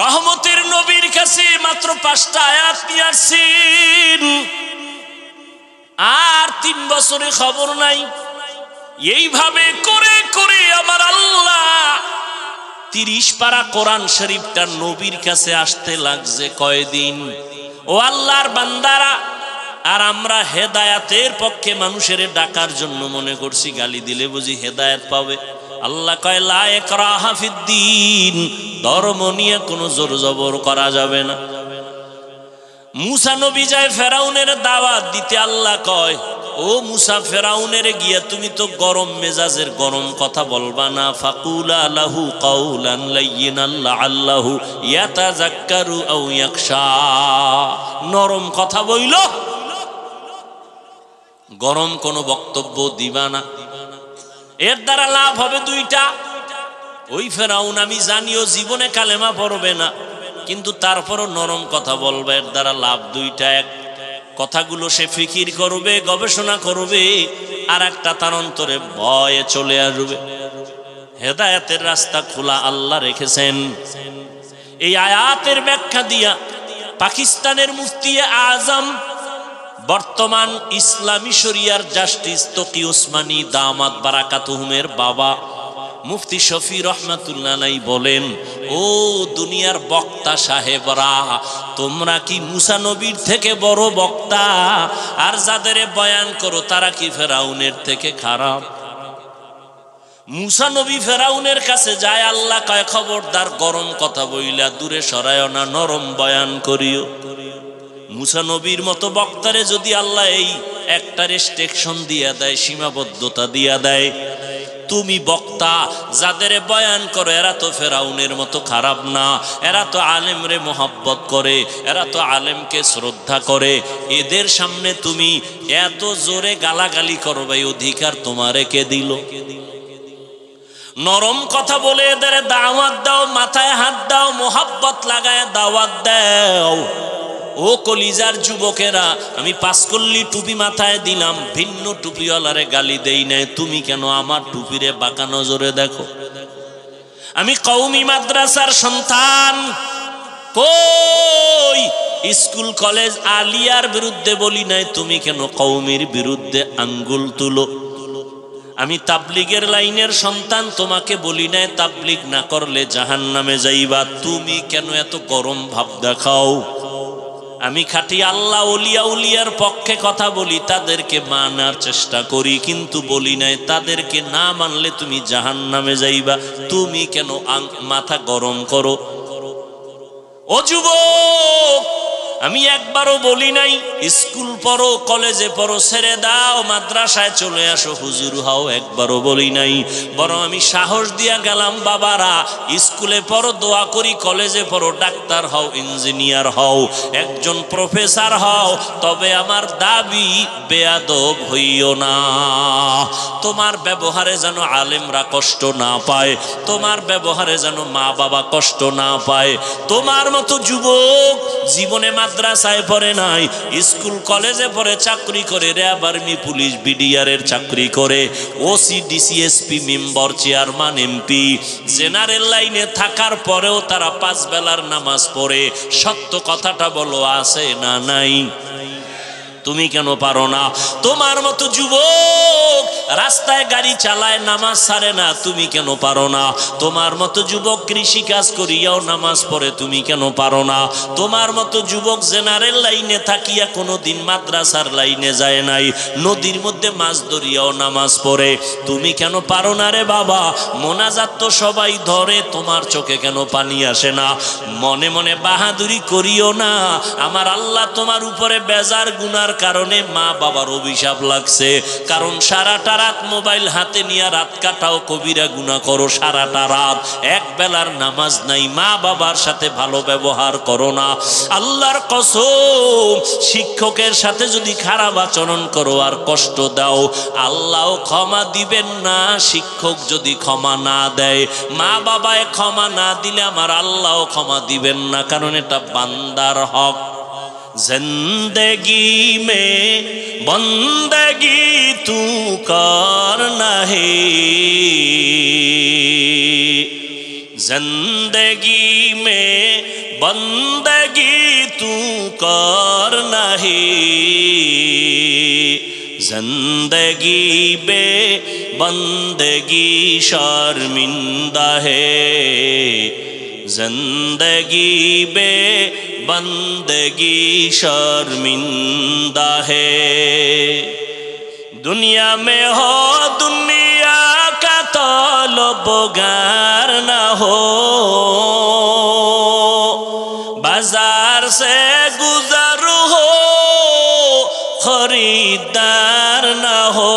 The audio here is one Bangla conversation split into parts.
রহমতের নবীর কাছে মাত্র 5টা আয়াত নিয়ে আসছেন, আর 3 বছরে খবর নাই। এইভাবে করে করে আমার আল্লাহ 30 পারা কোরআন শরীফটা নবীর কাছে আসতে লাগছে কয়দিন। ও আল্লাহর বান্দারা, আর আমরা হেদায়াতের পক্ষে মানুষের ডাকার জন্য মনে করছি গালি দিলে বুঝি হেদায়াত পাবে। আল্লাহ কয় লা ইকরাহা ফিদ্দীন, ধর্ম নিয়ে কোনো জোর জবর করা যাবে না। মুসা নবী যায় ফেরাউনের দাওয়াত দিতে, আল্লাহ কয় ও মুসা, ফেরাউনের গিয়া তুমি তো গরম মেজাজের গরম কথা বলবা না। ফাকুলা লাহু কাউলান লাইয়িনান লাআল্লাহু ইয়াতাযাক্কারু আও ইয়াখশা, নরম কথা বইল, গরম কোনো বক্তব্য দিবা না। এর দ্বারা লাভ হবে 2টা। ওই ফেরাউন আমি জানিও জীবনে কালেমা পড়বে না, কিন্তু তারপরও নরম কথা বলবে, এর দ্বারা লাভ 2টা। এক, কথাগুলো সে ফিকির করবে, গবেষণা করবে, আর একটা তার অন্তরে ভয়ে চলে আসবে। হেদায়েতের রাস্তা খোলা আল্লাহ রেখেছেন। এই আয়াতের ব্যাখ্যা দিয়া পাকিস্তানের মুফতি আজম, বর্তমান ইসলামী শরিয়ার জাস্টিস তকি ওসমানী দামাত বারাকাতুহুমের বাবা মুফতি শফি রহমাতুল্লাহ আলাইহি বলেন, ও দুনিয়ার বক্তা সাহেবরা, তোমরা কি মুসা নবীর থেকে বড় বক্তা? আর যাদের বয়ান করো তারা কি ফেরাউনের থেকে খারাপ? মুসা নবী ফেরাউনের কাছে যায়, আল্লাহ কয় খবরদার গরম কথা বইলা দূরে সরায় না, নরম বয়ান করিও। মুসা নবীর মতো বক্তারে যদি আল্লাহ এই একটা রেস্ট্রিকশন দিয়া দেয়, সীমাবদ্ধতা দিয়া দেয়, তুমি বক্তা যাদের বয়ান করো এরা তো ফেরাউনের মতো খারাপ না, এরা তো আলেমরে মোহাব্বত করে, এরা তো আলেমকে শ্রদ্ধা করে, এদের সামনে তুমি এত জোরে গালাগালি করবে, অধিকার তোমারে কে দিল? নরম কথা বলে এদের দাওয়াত দাও, মাথায় হাত দাও, মোহাব্বত লাগায় দাওয়াত দাও। ও কলিজার যুবকেরা, আমি 5 কল্লি টুপি মাথায় দিলাম, ভিন্ন টুপিওয়ালারে গালি দেই নাই, তুমি কেন আমার টুপিরে বাঁকা নজরে দেখো? আমি কওমি মাদ্রাসার সন্তান, কই স্কুল কলেজ আলিয়ার বিরুদ্ধে বলি নাই, তুমি কেন কওমির বিরুদ্ধে আঙ্গুল তুলো? আমি তাবলিগের লাইনের সন্তান, তোমাকে বলি নাই তাবলিগ না করলে জাহান্নামে যাইবা, তুমি কেন এত গরম ভাব দেখাও? আমি খাঁটি আল্লাহ ওলিয়া উলিয়ার পক্ষে কথা বলি, তাদেরকে মানার চেষ্টা করি, কিন্তু বলি নাই তাদেরকে না মানলে তুমি জাহান্নামে যাইবা, তুমি কেন মাথা গরম করো? ও যুবক, আমি একবারও বলি নাই স্কুল পড়ো, কলেজে পড়ো, ছেড়ে দাও, মাদ্রাসায় চলে আসো, হুজুর হও, একবারও বলি নাই। বরং আমি সাহস দিয়া গেলাম, বাবারা স্কুলে পড়ো, দোয়া করি, কলেজে পড়ো, ডাক্তার হও, ইঞ্জিনিয়ার হও, একজন প্রফেসর হও, তবে আমার দাবি বেয়াদব হইও না। তোমার ব্যবহারে যেন আলেমরা কষ্ট না পায়, তোমার ব্যবহারে যেন মা বাবা কষ্ট না পায়। তোমার মতো যুবক জীবনে মাদ্রাসায় পড়ে নাই, স্কুল কলেজে পড়ে, চাকরি করে, র্যাব, আর্মি, পুলিশ, বিডিআরের চাকরি করে, OC, DC SP, member, chairman, MP, general লাইনে থাকার পরেও তারা 5 বেলার নামাজ পড়ে। সত্য কথাটা বলো, আছে না নাই? তুমি কেন পারো না? তোমার মতো যুবক রাস্তায় গাড়ি চালায়, নামাজ ছাড়ে না, তুমি কেন পারো না? তোমার মতো যুবক কৃষি কাজ করিয়াও নামাজ পড়ে, তুমি কেন পারো না? তোমার মতো যুবক জেনারেল লাইনে থাকিয়া কোনোদিন মাদ্রাসার লাইনে যায় নাই, নদীর মধ্যে মাছ ধরিয়াও নামাজ পড়ে, তুমি কেন পারো না রে বাবা? মোনাজাত তো সবাই ধরে, তোমার চোখে কেন পানি আসে না? মনে মনে বাহাদুরি করিও না, আমার আল্লাহ তোমার উপরে বেজার গুনার কারণে মা বাবার অভিশাপ লাগছে। কারণ সারাটা রাত মোবাইল হাতে নিয়ে রাত কাটাও, কবিরা গুনাহ করো, সারাটা রাত এক বেলার নামাজ নাই, মা বাবার সাথে ভালো ব্যবহার করো না। আল্লাহর কসম, শিক্ষকের সাথে যদি খারাপ আচরণ করো আর কষ্ট দাও, আল্লাহ ক্ষমা দিবেন না। শিক্ষক যদি ক্ষমা না দেয়, মা বাবায় ক্ষমা না দিলে আমার আল্লাহ ক্ষমা দিবেন না, কারণ এটা বান্দার হক। जिंदगी में बंदगी तू करना है, जिंदगी में बंदगी तू कर नहीं, जिंदगी बे बंदगी शर्मिंदा है, जिंदगी बे बंदगी शर्मिंदा है। दुनिया में हो दुनिया का तलबगार न हो, बाजार से गुजर हो खरीदार न हो।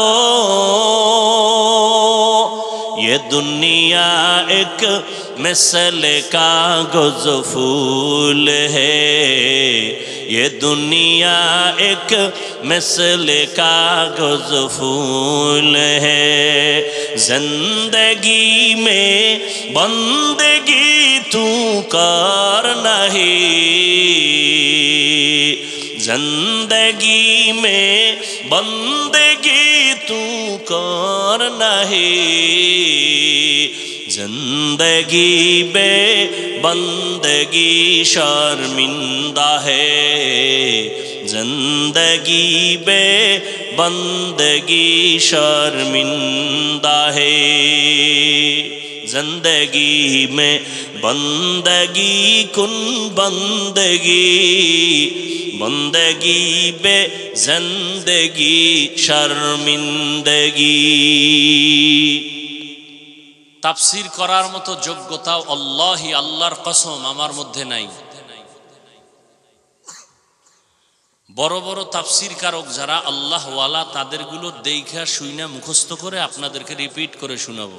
ये दुनिया एक मिसल कागज फूल है, ये दुनिया एक मिसल कागज फूल है। जिंदगी में बंदगी तू कर नहीं, जिंदगी में बंदगी तू कर नहीं, जिंदगी बे बंदगी शर्मिंदा है, जिंदगी बे बंदगी शर्मिंदा है। जिंदगी में बंदगी कुन बंदगी, बंदगी बे जिंदगी शर्मिंदगी। তাফসীর করার মতো যোগ্যতাও আল্লাহি আল্লাহর কসম আমার মধ্যে নাই। বড় বড় তাফসীর কারক যারা আল্লাহওয়ালা তাদেরগুলো দেখা শুইনা মুখস্থ করে আপনাদেরকে রিপিট করে শোনাবো।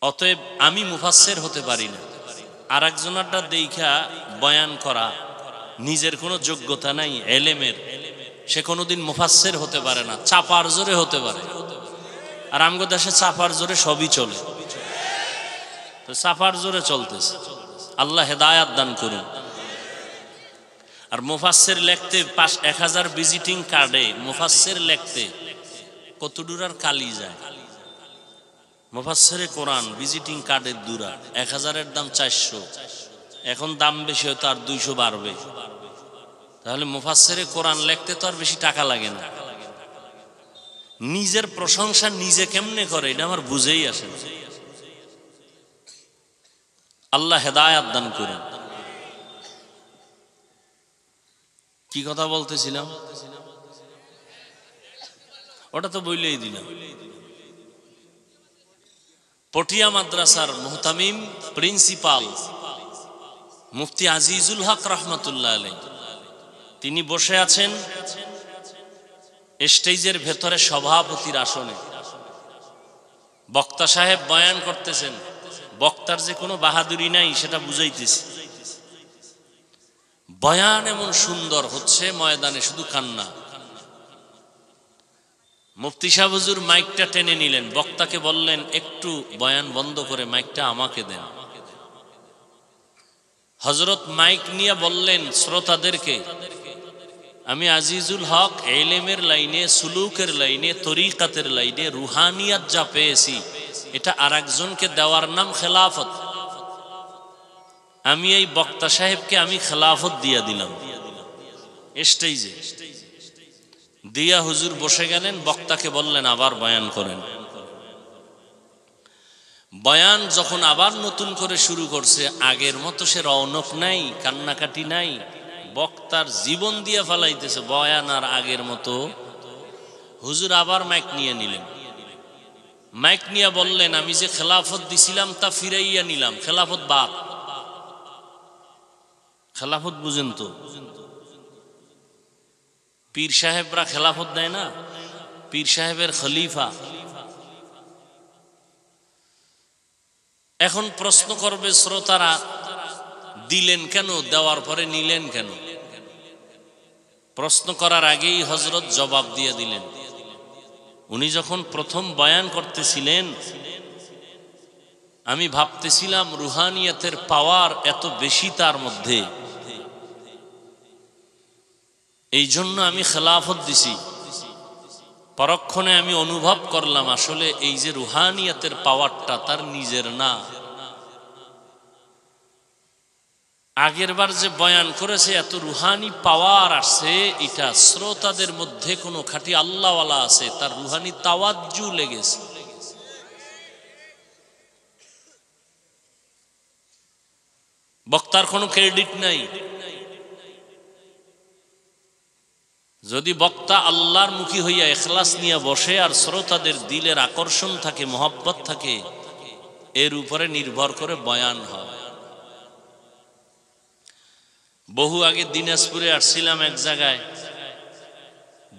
অতএব আমি মুফাসসির হতে পারি না, আর একজনেরটা দেখা বয়ান করা নিজের কোনো যোগ্যতা নাই এলেমের, সে কোনোদিন মুফাসসির হতে পারে না, চাপার জোরে হতে পারে। আর আমগো দেশে চাপার জোরে সবই চলে, তো চাপার জোরে চলতেছে। আল্লাহ হেদায়াত দান করুন। আর মুফাসসির লিখতে 1000 ভিজিটিং কার্ডে মুফাসসির লিখতে কত দূরার কালি যায়। মুফাসসিরে কোরআন ভিজিটিং কার্ডের দূরা 1000-এর দাম 400, এখন দাম বেশি হয়তো আর 200 বাড়বে। তাহলে মুফাসসিরে কোরআন লিখতে তো আর বেশি টাকা লাগে না। নিজের প্রশংসা নিজে কেমনে করে এটা আমার বুঝেই আসে না। আল্লাহ হেদায়াত দান করুন। কি কথা বলতেছিলাম ওটা তো বইলেই দিলাম। পটিয়া মাদ্রাসার মুহতামিম প্রিন্সিপাল মুফতি আজিজুল হক রহমতুল্লাহ আলাইহি, তিনি বসে আছেন স্টেজের ভেতরে সভাপতির আসনে। বক্তা সাহেব বয়ান করতেছেন, বক্তার যে কোনো বাহাদুরি নাই সেটা বুঝাইতেছে। বয়ান এমন সুন্দর হচ্ছে, ময়দানে শুধু কান্না। মুফতি সাহেব হুজুর মাইকটা টেনে নিলেন, বক্তাকে বললেন একটু বয়ান বন্ধ করে মাইকটা আমাকে দেন। হযরত মাইক নিয়ে বললেন শ্রোতাদেরকে, আমি আজিজুল হক ইলমের লাইনে, সুলুকের লাইনে, তরিকাতের লাইনে রুহানিয়াত যা পেয়েছি এটা আরেকজনকে দেওয়ার নাম খেলাফত। আমি এই বক্তা সাহেবকে আমি খেলাফত দিয়া দিলাম স্টেজে। দিয়া হুজুর বসে গেলেন, বক্তাকে বললেন আবার বয়ান করেন। বয়ান যখন আবার নতুন করে শুরু করছে, আগের মতো সে রৌনক নাই, কান্নাকাটি নাই, বক্তার জীবন দিয়ে ফেলাইতেছে। বয়ান আর আগের মতো। হুজুর আবার মাইক নিয়ে নিলেন, মাইক নিয়ে বললেন আমি যে খেলাফত দিছিলাম তা ফিরাইয়া নিলাম, খেলাফত বাদ। খেলাফত বুঝেন তো, পীর সাহেবরা খেলাফত দেয় না, পীর সাহেবের খলিফা। এখন প্রশ্ন করবে শ্রোতারা, দিলেন কেন, দেওয়ার পরে নিলেন কেন? প্রশ্ন করার আগেই হযরত জবাব দিয়ে দিলেন। উনি যখন প্রথম বয়ান করতেছিলেন আমি ভাবতেছিলাম রুহানিয়াতের পাওয়ার এত বেশি তার মধ্যে, এই জন্য আমি খেলাফত দিছি। পরক্ষণে আমি অনুভব করলাম আসলে এই যে রুহানিয়াতের পাওয়ারটা তার নিজের না। আগের বার যে বয়ান করেছে এত রুহানি পাওয়ার আসছে, এটা শ্রোতাদের মধ্যে কোনো খাঁটি আল্লাহওয়ালা আছে, তার রুহানি তাওয়াজ্জু লেগেছে। বক্তার কোনো ক্রেডিট নাই। যদি বক্তা আল্লাহর মুখী হইয়া ইখলাস নিয়ে বসে আর শ্রোতাদের দিলের আকর্ষণ থাকে, মহব্বত থাকে, এর উপরে নির্ভর করে বয়ান হয়। বহু আগে দিনাজপুরে আসছিলাম এক জায়গায়,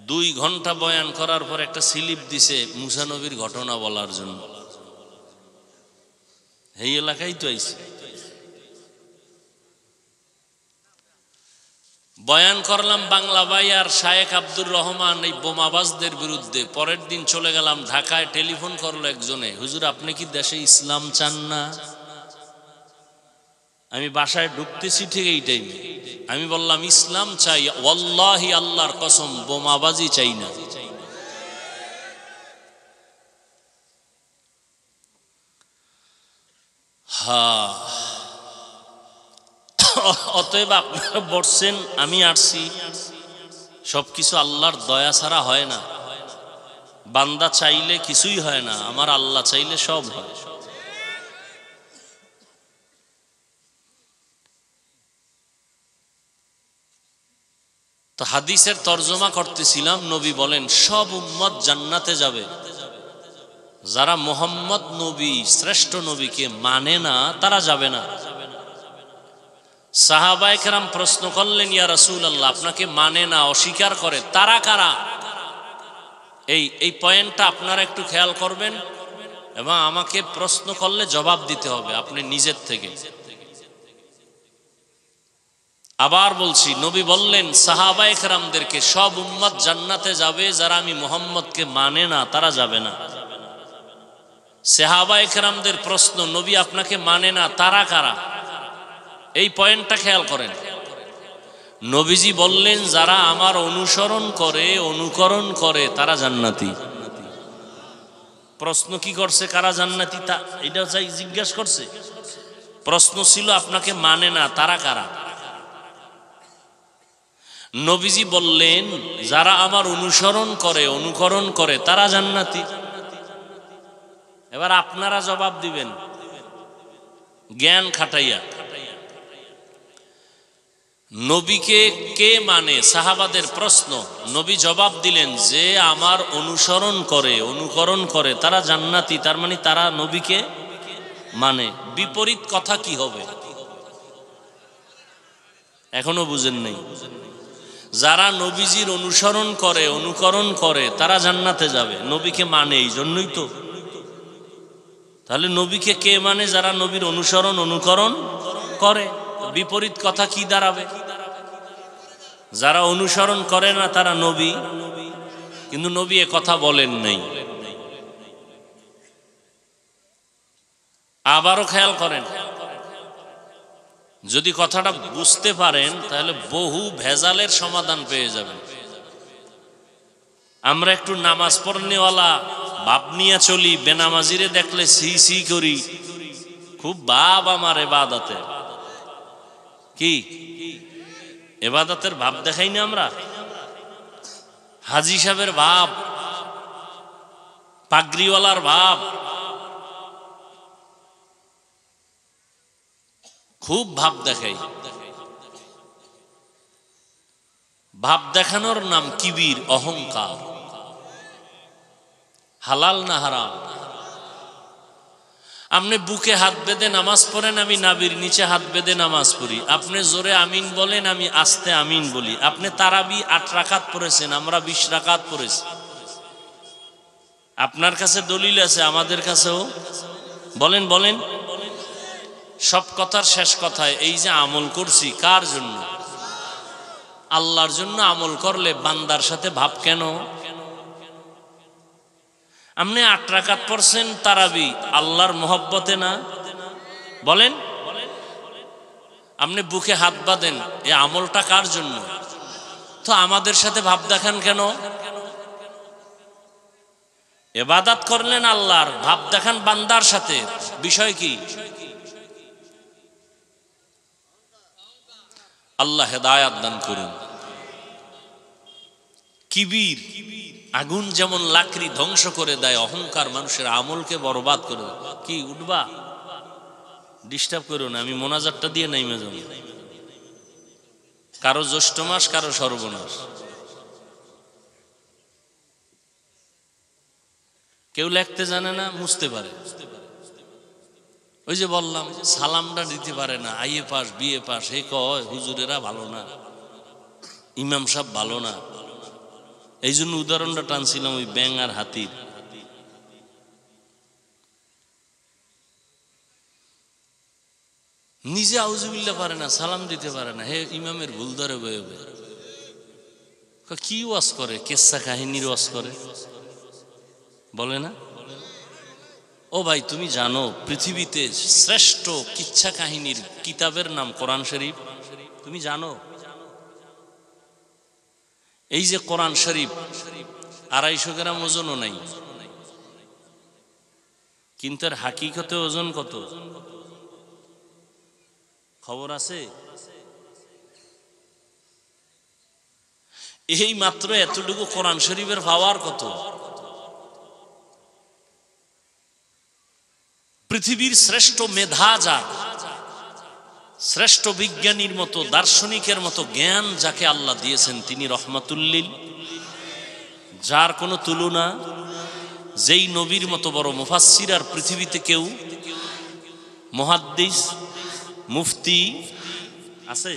2 ঘন্টা বয়ান করার পর একটা স্লিপ দিছে মুসা নবীর ঘটনা বলার জন্য। এই এলাকায় তো আইছে। বয়ান করলাম বাংলা ভাই আর শায়েখ আব্দুর রহমান এই বোমাবাজদের বিরুদ্ধে। পরের দিন চলে গেলাম ঢাকায়, টেলিফোন করলো একজনে, হুজুর আপনি কি দেশে ইসলাম চান না? আমি বাসায় ঢুকতেছি ঠিক এই টাইমে। আমি বললাম ইসলাম চাই, ওয়াল্লাহি আল্লাহর কসম বোমাবাজি চাই না। হ্যাঁ, অতএব আপনারা বলছেন, আমি আসছি, সবকিছু আল্লাহর দয়া ছাড়া হয় না। বান্দা চাইলে কিছুই হয় না, আমার আল্লাহ চাইলে সব হয়। তো হাদিসের তর্জমা করতেছিলাম, নবী বলেন সব উম্মত জান্নাতে যাবে, যারা মুহাম্মদ নবী শ্রেষ্ঠ নবীকে মানে না তারা যাবে না। সাহাবায়ে কেরাম প্রশ্ন করলেন, ইয়া রাসূলুল্লাহ আপনাকে মানে না, অস্বীকার করে, তারা কারা? এই পয়েন্টটা আপনারা একটু খেয়াল করবেন এবং আমাকে প্রশ্ন করলে জবাব দিতে হবে আপনি নিজের থেকে। আবার বলছি, নবী বললেন সাহাবায়ে কেরামদেরকে সব উম্মত জান্নাতে যাবে, যারা আমি মুহাম্মদকে মানে না তারা যাবে না। সাহাবায়ে কেরামদের প্রশ্ন, নবী আপনাকে মানে না, তারা কারা? এই পয়েন্টটা খেয়াল করেন। নবীজি বললেন যারা আমার অনুসরণ করে, অনুকরণ করে তারা জান্নাতি। প্রশ্ন কি করছে, কারা জান্নাতি তা এটা চাই জিজ্ঞাসা করছে। প্রশ্ন ছিল আপনাকে মানে না, তারা কারা? নবীজি বললেন যারা আমার অনুসরণ করে, অনুকরণ করে তারা জান্নাতি। এবার আপনারা জবাব দিবেন জ্ঞান খাটাইয়া। নবীকে কে মানে? সাহাবাদের প্রশ্ন। নবী জবাব দিলেন যে আমার অনুসরণ করে, অনুকরণ করে তারা জান্নাতি, তার মানে তারা নবীকে মানে। বিপরীত কথা কি হবে? এখনো বুঝেন নাই? যারা নবীজির অনুসরণ করে, অনুকরণ করে তারা জান্নাতে যাবে, নবীকে মানে, এই জন্যই তো। তাহলে নবীকে কে মানে? যারা নবীর অনুসরণ, অনুকরণ করে। বিপরীত কথা কি দাঁড়াবে? যারা অনুসরণ করে না তারা নবী, কিন্তু নবী এ কথা বলেন নাই। আবারও খেয়াল করেন, যদি কথাটা বুঝতে পারেন তাহলে বহু ভেজালের সমাধান পেয়ে যাবেন। আমরা একটু নামাজ পড়নেওয়ালা ভাব নিয়ে চলি, বেনামাজিরে দেখলে সি সি করি, খুব ভাব আমার এবাদতে। কি এবাদতের ভাব দেখাই না আমরা? হাজি সাহেবের ভাব, পাগড়িওয়ালার ভাব, খুব ভাব দেখাই। ভাব দেখানোর নাম কিবির, অহংকার। হালাল না হারাম? আপনি বুকে হাত বেঁধে নামাজ পড়েন, আমি নাভির নিচে হাত বেঁধে নামাজ পড়ি। আপনি জোরে আমিন বলেন, আমি আস্তে আমিন বলি। আপনি তারাবি 8 রাকাত পড়েছেন, আমরা 20 রাকাত পড়েছি। আপনার কাছে দলিল আছে, আমাদের কাছেও। বলেন বলেন। সব কথার শেষ কথায় এই যে আমল করছি, কার জন্য? আল্লাহর জন্য। আমল করলে বান্দার সাথে ভাব কেন? আপনি 8 রাকাত পড়ছেন তারাবি, আল্লাহর মহব্বতে না? বলেন। আপনি বুকে হাত বাঁধেন, এই আমলটা কার জন্য? তো আমাদের সাথে ভাব দেখান কেন? ইবাদত করলেন আল্লাহর, ভাব দেখান বান্দার সাথে, বিষয় কি? আল্লাহ হেদায়াত দান করুন। কিবির, আগুন যেমন লাকড়ি ধ্বংস করে দেয়, অহংকার মানুষের আমলকে বরবাদ করে দেয়। কি উঠবা? ডিস্টার্ব করো না, আমি মোনাজাতটা দিয়ে নাইমে যাব। কারো জ্যৈষ্ঠ মাস, কারো সর্বনাশ। কেউ লিখতে জানে না, মুছতে পারে। ওই যে বললাম, সালামটা দিতে পারে না, আইএ পাস বিএ পাস, হে কয় হুজুরেরা ভালো না, ইমাম সাহেব ভালো না। এই জন্য উদাহরণটা টানছিলাম ওই ব্যাং আর হাতির। নিজে আউজুবিল্লাহ পারে না, সালাম দিতে পারে না, হে ইমামের ভুল ধরে বয়ে বয়ে। কি ওয়াজ করে? কেসা কাহিনীর ওয়াজ করে, বলে না? ও ভাই, তুমি জানো পৃথিবীতে শ্রেষ্ঠ কিচ্ছা কাহিনীর কিতাবের নাম কোরআন শরীফ? তুমি জানো? এই যে কোরআন শরীফ 250 গ্রাম ওজনও নাই, কিন্তু এর হাকিকতে ওজন কত খবর আছে? এই মাত্র এতটুকু কোরআন শরীফের পাওয়ার কত? পৃথিবীর শ্রেষ্ঠ মেধা যার, শ্রেষ্ঠ বিজ্ঞানীর মতো, দার্শনিকের মতো জ্ঞান যাকে আল্লাহ দিয়েছেন, তিনি রহমাতুল্লিল, যার কোনো তুলনা, যেই নবীর মতো বড় মুফাসসির আর পৃথিবীতে কেউ, মুহাদ্দিস, মুফতি আছে?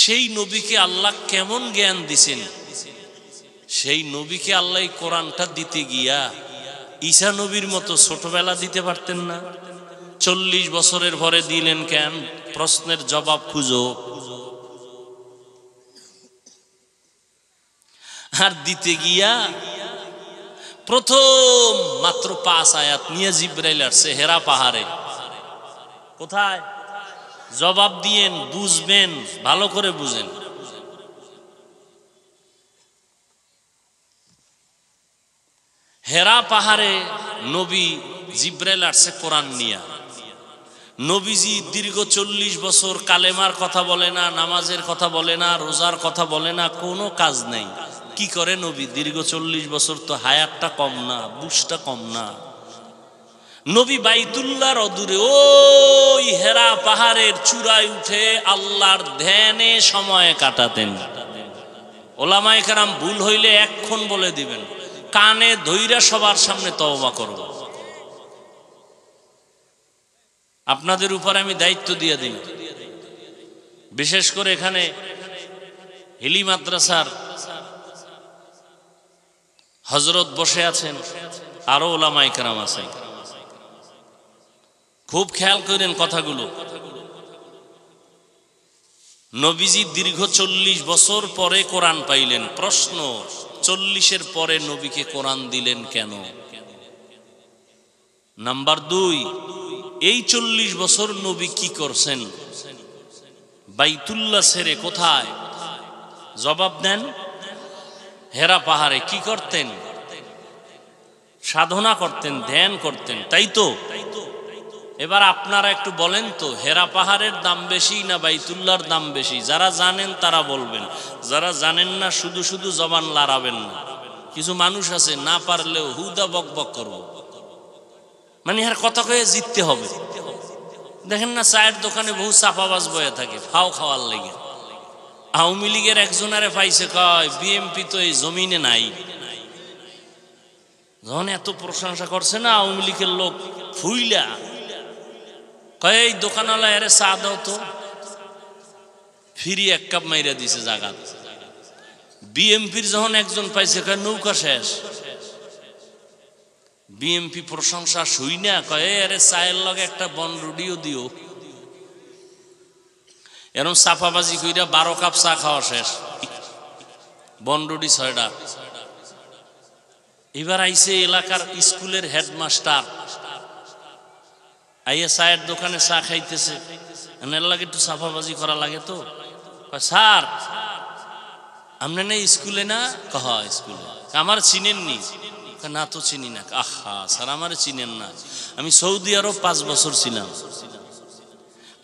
সেই নবীকে আল্লাহ কেমন জ্ঞান দিছেন, সেই নবীকে আল্লাহ কোরআনটা দিতে গিয়া ঈসা নবীর মতো ছোটবেলা দিতে পারতেন না? 40 বছরের ভরে দিলেন কেন? প্রশ্নের জবাব খুঁজো। আর দিতে গিয়া প্রথম মাত্র 5 আয়াত নিয়ে জিবরাইল আসছে হেরা পাহাড়ে। কোথায়? জবাব দিয়েন, বুঝবেন, ভালো করে বুঝেন। হেরা পাহাড়ে নবী জিবরাইল আসছে কোরআন নিয়া। নবীজি দীর্ঘ 40 বছর কালেমার কথা বলে না, নামাজের কথা বলে না, রোজার কথা বলে না, কোনো কাজ নেই। কি করে নবী? দীর্ঘ 40 বছর তো হায়াতটা কম না, বুঝটা কম না। নবী বাইতুল্লাহর অদূরে ওই হেরা পাহাড়ের চূড়ায় উঠে আল্লাহর ধ্যানে সময় কাটাতেন। ওলামায়ে কেরাম ভুল হইলে এক্ষণ বলে দিবেন, কানে ধইরা সবার সামনে তওবা করব। আপনাদের উপর আমি দায়িত্ব দিয়ে দিই, বিশেষ করে এখানে হিলি মাদ্রাসার হযরত বসে আছেন, আরো ওলামায়ে কেরাম আছেন, খুব খেয়াল করেন কথাগুলো। নবীজি দীর্ঘ 40 বছর পরে কোরআন পাইলেন। প্রশ্ন, 40-এর পরে নবীকে কোরআন দিলেন কেন? নাম্বার 2, এই 40 বছর নবী কি করছেন? বাইতুল্লাহ ছেড়ে কোথায়? জবাব দেন। হেরা পাহাড়ে কি করতেন? সাধনা করতেন, ধ্যান করতেন, তাই তো? এবার আপনারা একটু বলেন তো, হেরা পাহাড়ের দাম বেশি না বাইতুল্লাহর দাম বেশি? যারা জানেন তারা বলবেন, যারা জানেন না শুধু শুধু জবান লড়াবেন না। কিছু মানুষ আছে না পারলেও হুদা বক বক করবো, মানে আর কথা কয়ে জিততে হবে। দেখেন না, চায়ের দোকানে বহু চাপাবাজ বয়ে থাকে ফাও খাওয়ার লেগে। আওয়ামী লীগের একজনারে পাইছে, কয় বিএমপি তো এই জমিনে নাই। যখন এত প্রশংসা করছে না আওয়ামী লীগের লোক, ফুইলা কয় এই দোকানওয়ালা এরে চা দাও তো, ফিরি 1 কাপ মাইরা দিছে জায়গা। বিএমপির যখন একজন পাইছে, কয় নৌকা শেষ। বিএমপি প্রশংসা শুই না, কয় আরে চায়ের লগে একটা বনরুডিও দিও। এরকম চাপাবাজি কইরা 12 কাপ চা খাওয়া শেষ, বনরুডি 6টা। এবার আইছে এলাকার স্কুলের হেডমাস্টার, আইয়া চায়ের দোকানে চা খাইতেছে, এর লাগে একটু চাপাবাজি করা লাগে তো। স্যার আপনি না স্কুলে না? কহ স্কুলে। আমার চিনেননি? না তো চিনি না। আহা স্যার আমারে চিনেন না, আমি সৌদি আরব 5 বছর ছিলাম,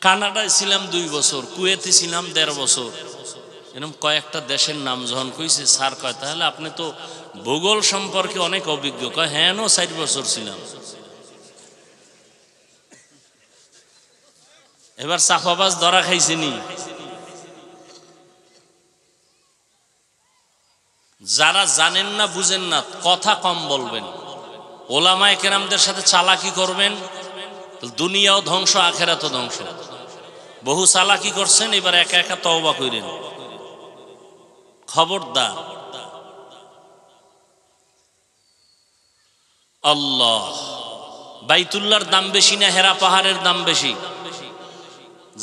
কানাডায় ছিলাম 2 বছর, কুয়েতে ছিলাম 1.5 বছর। এরকম কয়েকটা দেশের নাম যখন কইছে স্যার কয় তাহলে আপনি তো ভূগোল সম্পর্কে অনেক অভিজ্ঞ। কয় হ্যাঁ 4 বছর ছিলাম। এবার চাপাবাজ ধরা খাইছেনি। যারা জানেন না বুঝেন না কথা কম বলবেন, ওলামায়ে কেরামদের সাথে চালাকি করবেন, দুনিয়াও ধ্বংস আখেরাতও ধ্বংস। বহু চালাকি করছেন, এবার একা একা তওবা করেন। খবরদার। আল্লাহ, বাইতুল্লাহর দাম বেশি না হেরা পাহাড়ের দাম বেশি?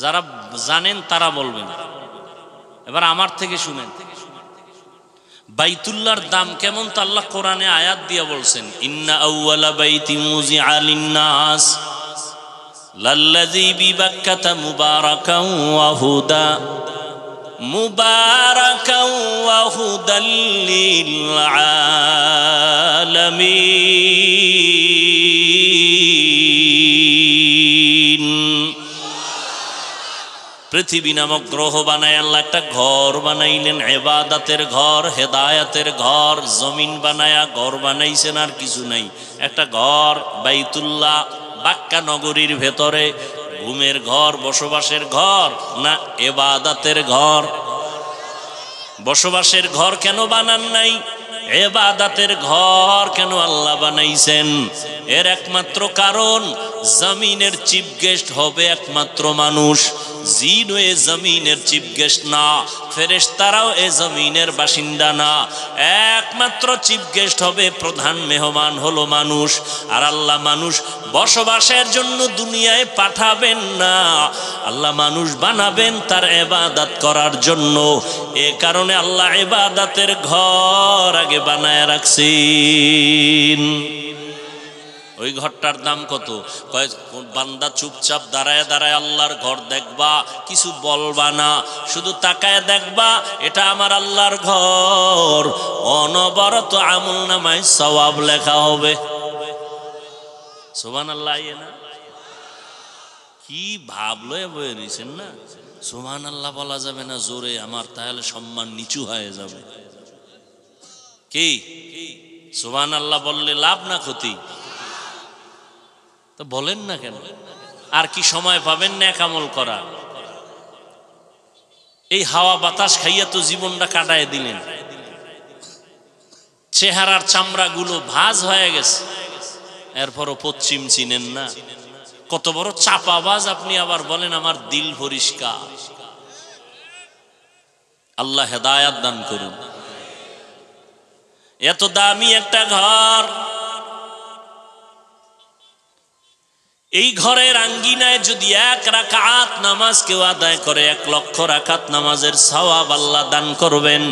যারা জানেন তারা বলবেন। এবার আমার থেকে শুনেন, বাইতুল্লাহর দাম কেমন তা আল্লাহ কোরআনে আয়াত দিয়ে বলছেন, ইন্না আউওয়ালা বাইতি মুযিআ লিন-নাস লাল্লাযী বিবাক্কাতা মুবারাকান ওয়া হুদা মুবারাকান ওয়া হুদাল লিল আলামিন। পৃথিবী নামক গ্রহ বানায় আল্লাহ একটা ঘর বানাইলেন, ইবাদতের ঘর, হেদায়েতের ঘর। জমিন বানায়া ঘর বানাইছেন, আর কিছু নাই। একটা ঘর বাইতুল্লাহ বাক্কা নগরীর ভেতরে, ঘুমের ঘর, বসবাসের ঘর না ইবাদতের ঘর? বসবাসের ঘর কেন বানান নাই? ইবাদতের ঘর কেন আল্লাহ বানাইছেন? এর একমাত্র কারণ, জমিনের চিফ গেস্ট হবে একমাত্র মানুষ। জিন এ জমিনের চিফ গেস্ট না, ফেরেশতারাও এ জমিনের বাসিন্দা না। একমাত্র চিফ গেস্ট হবে, প্রধান মেহমান হলো মানুষ। আর আল্লাহ মানুষ বসবাসের জন্য দুনিয়ায় পাঠাবেন না, আল্লাহ মানুষ বানাবেন তার ইবাদত করার জন্য। এ কারণে আল্লাহ ইবাদতের ঘর আগে বানায় রাখছেন। ওই ঘরটার দাম কত? কয় বান্দা চুপচাপ দাঁড়ায় দাঁড়ায় আল্লাহর ঘর দেখবা, কিছু বলবা না, শুধু তাকায় দেখবা এটা আমার আল্লাহর ঘর। অনবরত আমলনামায় সওয়াব লেখা হবে। সুবহানাল্লাহ। না কি ভাবলো বয়ে রয়েছেন না, সুবহানাল্লাহ বলা যাবে না জোরে, আমার তাহলে সম্মান নিচু হয়ে যাবে। কি সুবহানাল্লাহ বললে লাভ না ক্ষতি? তো বলেন না কেন? আর কি সময় পাবেন না এক আমল করা? এই হাওয়া বাতাস খাইয়া তো জীবনটা কাটায় দিলেন, চেহারার চামড়াগুলো ভাঁজ হয়ে গেছে, এরপরও পশ্চিম চিনেন না। কত বড় চাপাবাজ আপনি, আবার বলেন আমার দিল পরিষ্কার। আল্লাহ হেদায়াত দান করুন। এত দামি একটা ঘর, এই ঘরের আঙ্গিনায় যদি 1 রাকাত নামাজ কেউ আদায় করে, 1 লক্ষ রাকাত নামাজের সওয়াব আল্লাহ দান করবেন।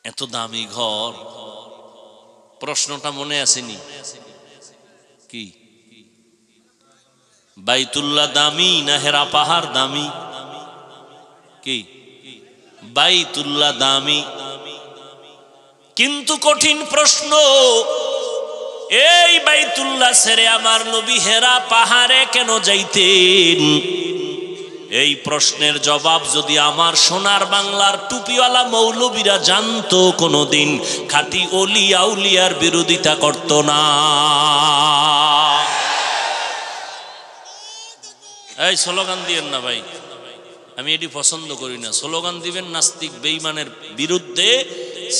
এত দামি ঘর, প্রশ্নটা মনে আসেনি কি? বাইতুল্লাহ দামি না হেরা পাহাড় দামি? কি বাইতুল্লাহ দামি? কিন্তু কঠিন প্রশ্ন, এই বাইতুল্লাহ ছেড়ে আমার নবী হেরা পাহাড়ে কেন যাইতেন? এই প্রশ্নের জবাব যদি আমার সোনার বাংলার টুপিওয়ালা মৌলবীরা জানতো, কোনোদিন খাঁটি ওলি আউলিয়ার বিরোধিতা করত না। এই স্লোগান দিয়েন না ভাই, আমি এটি পছন্দ করি না। স্লোগান দিবেন নাস্তিক বেঈমানের বিরুদ্ধে,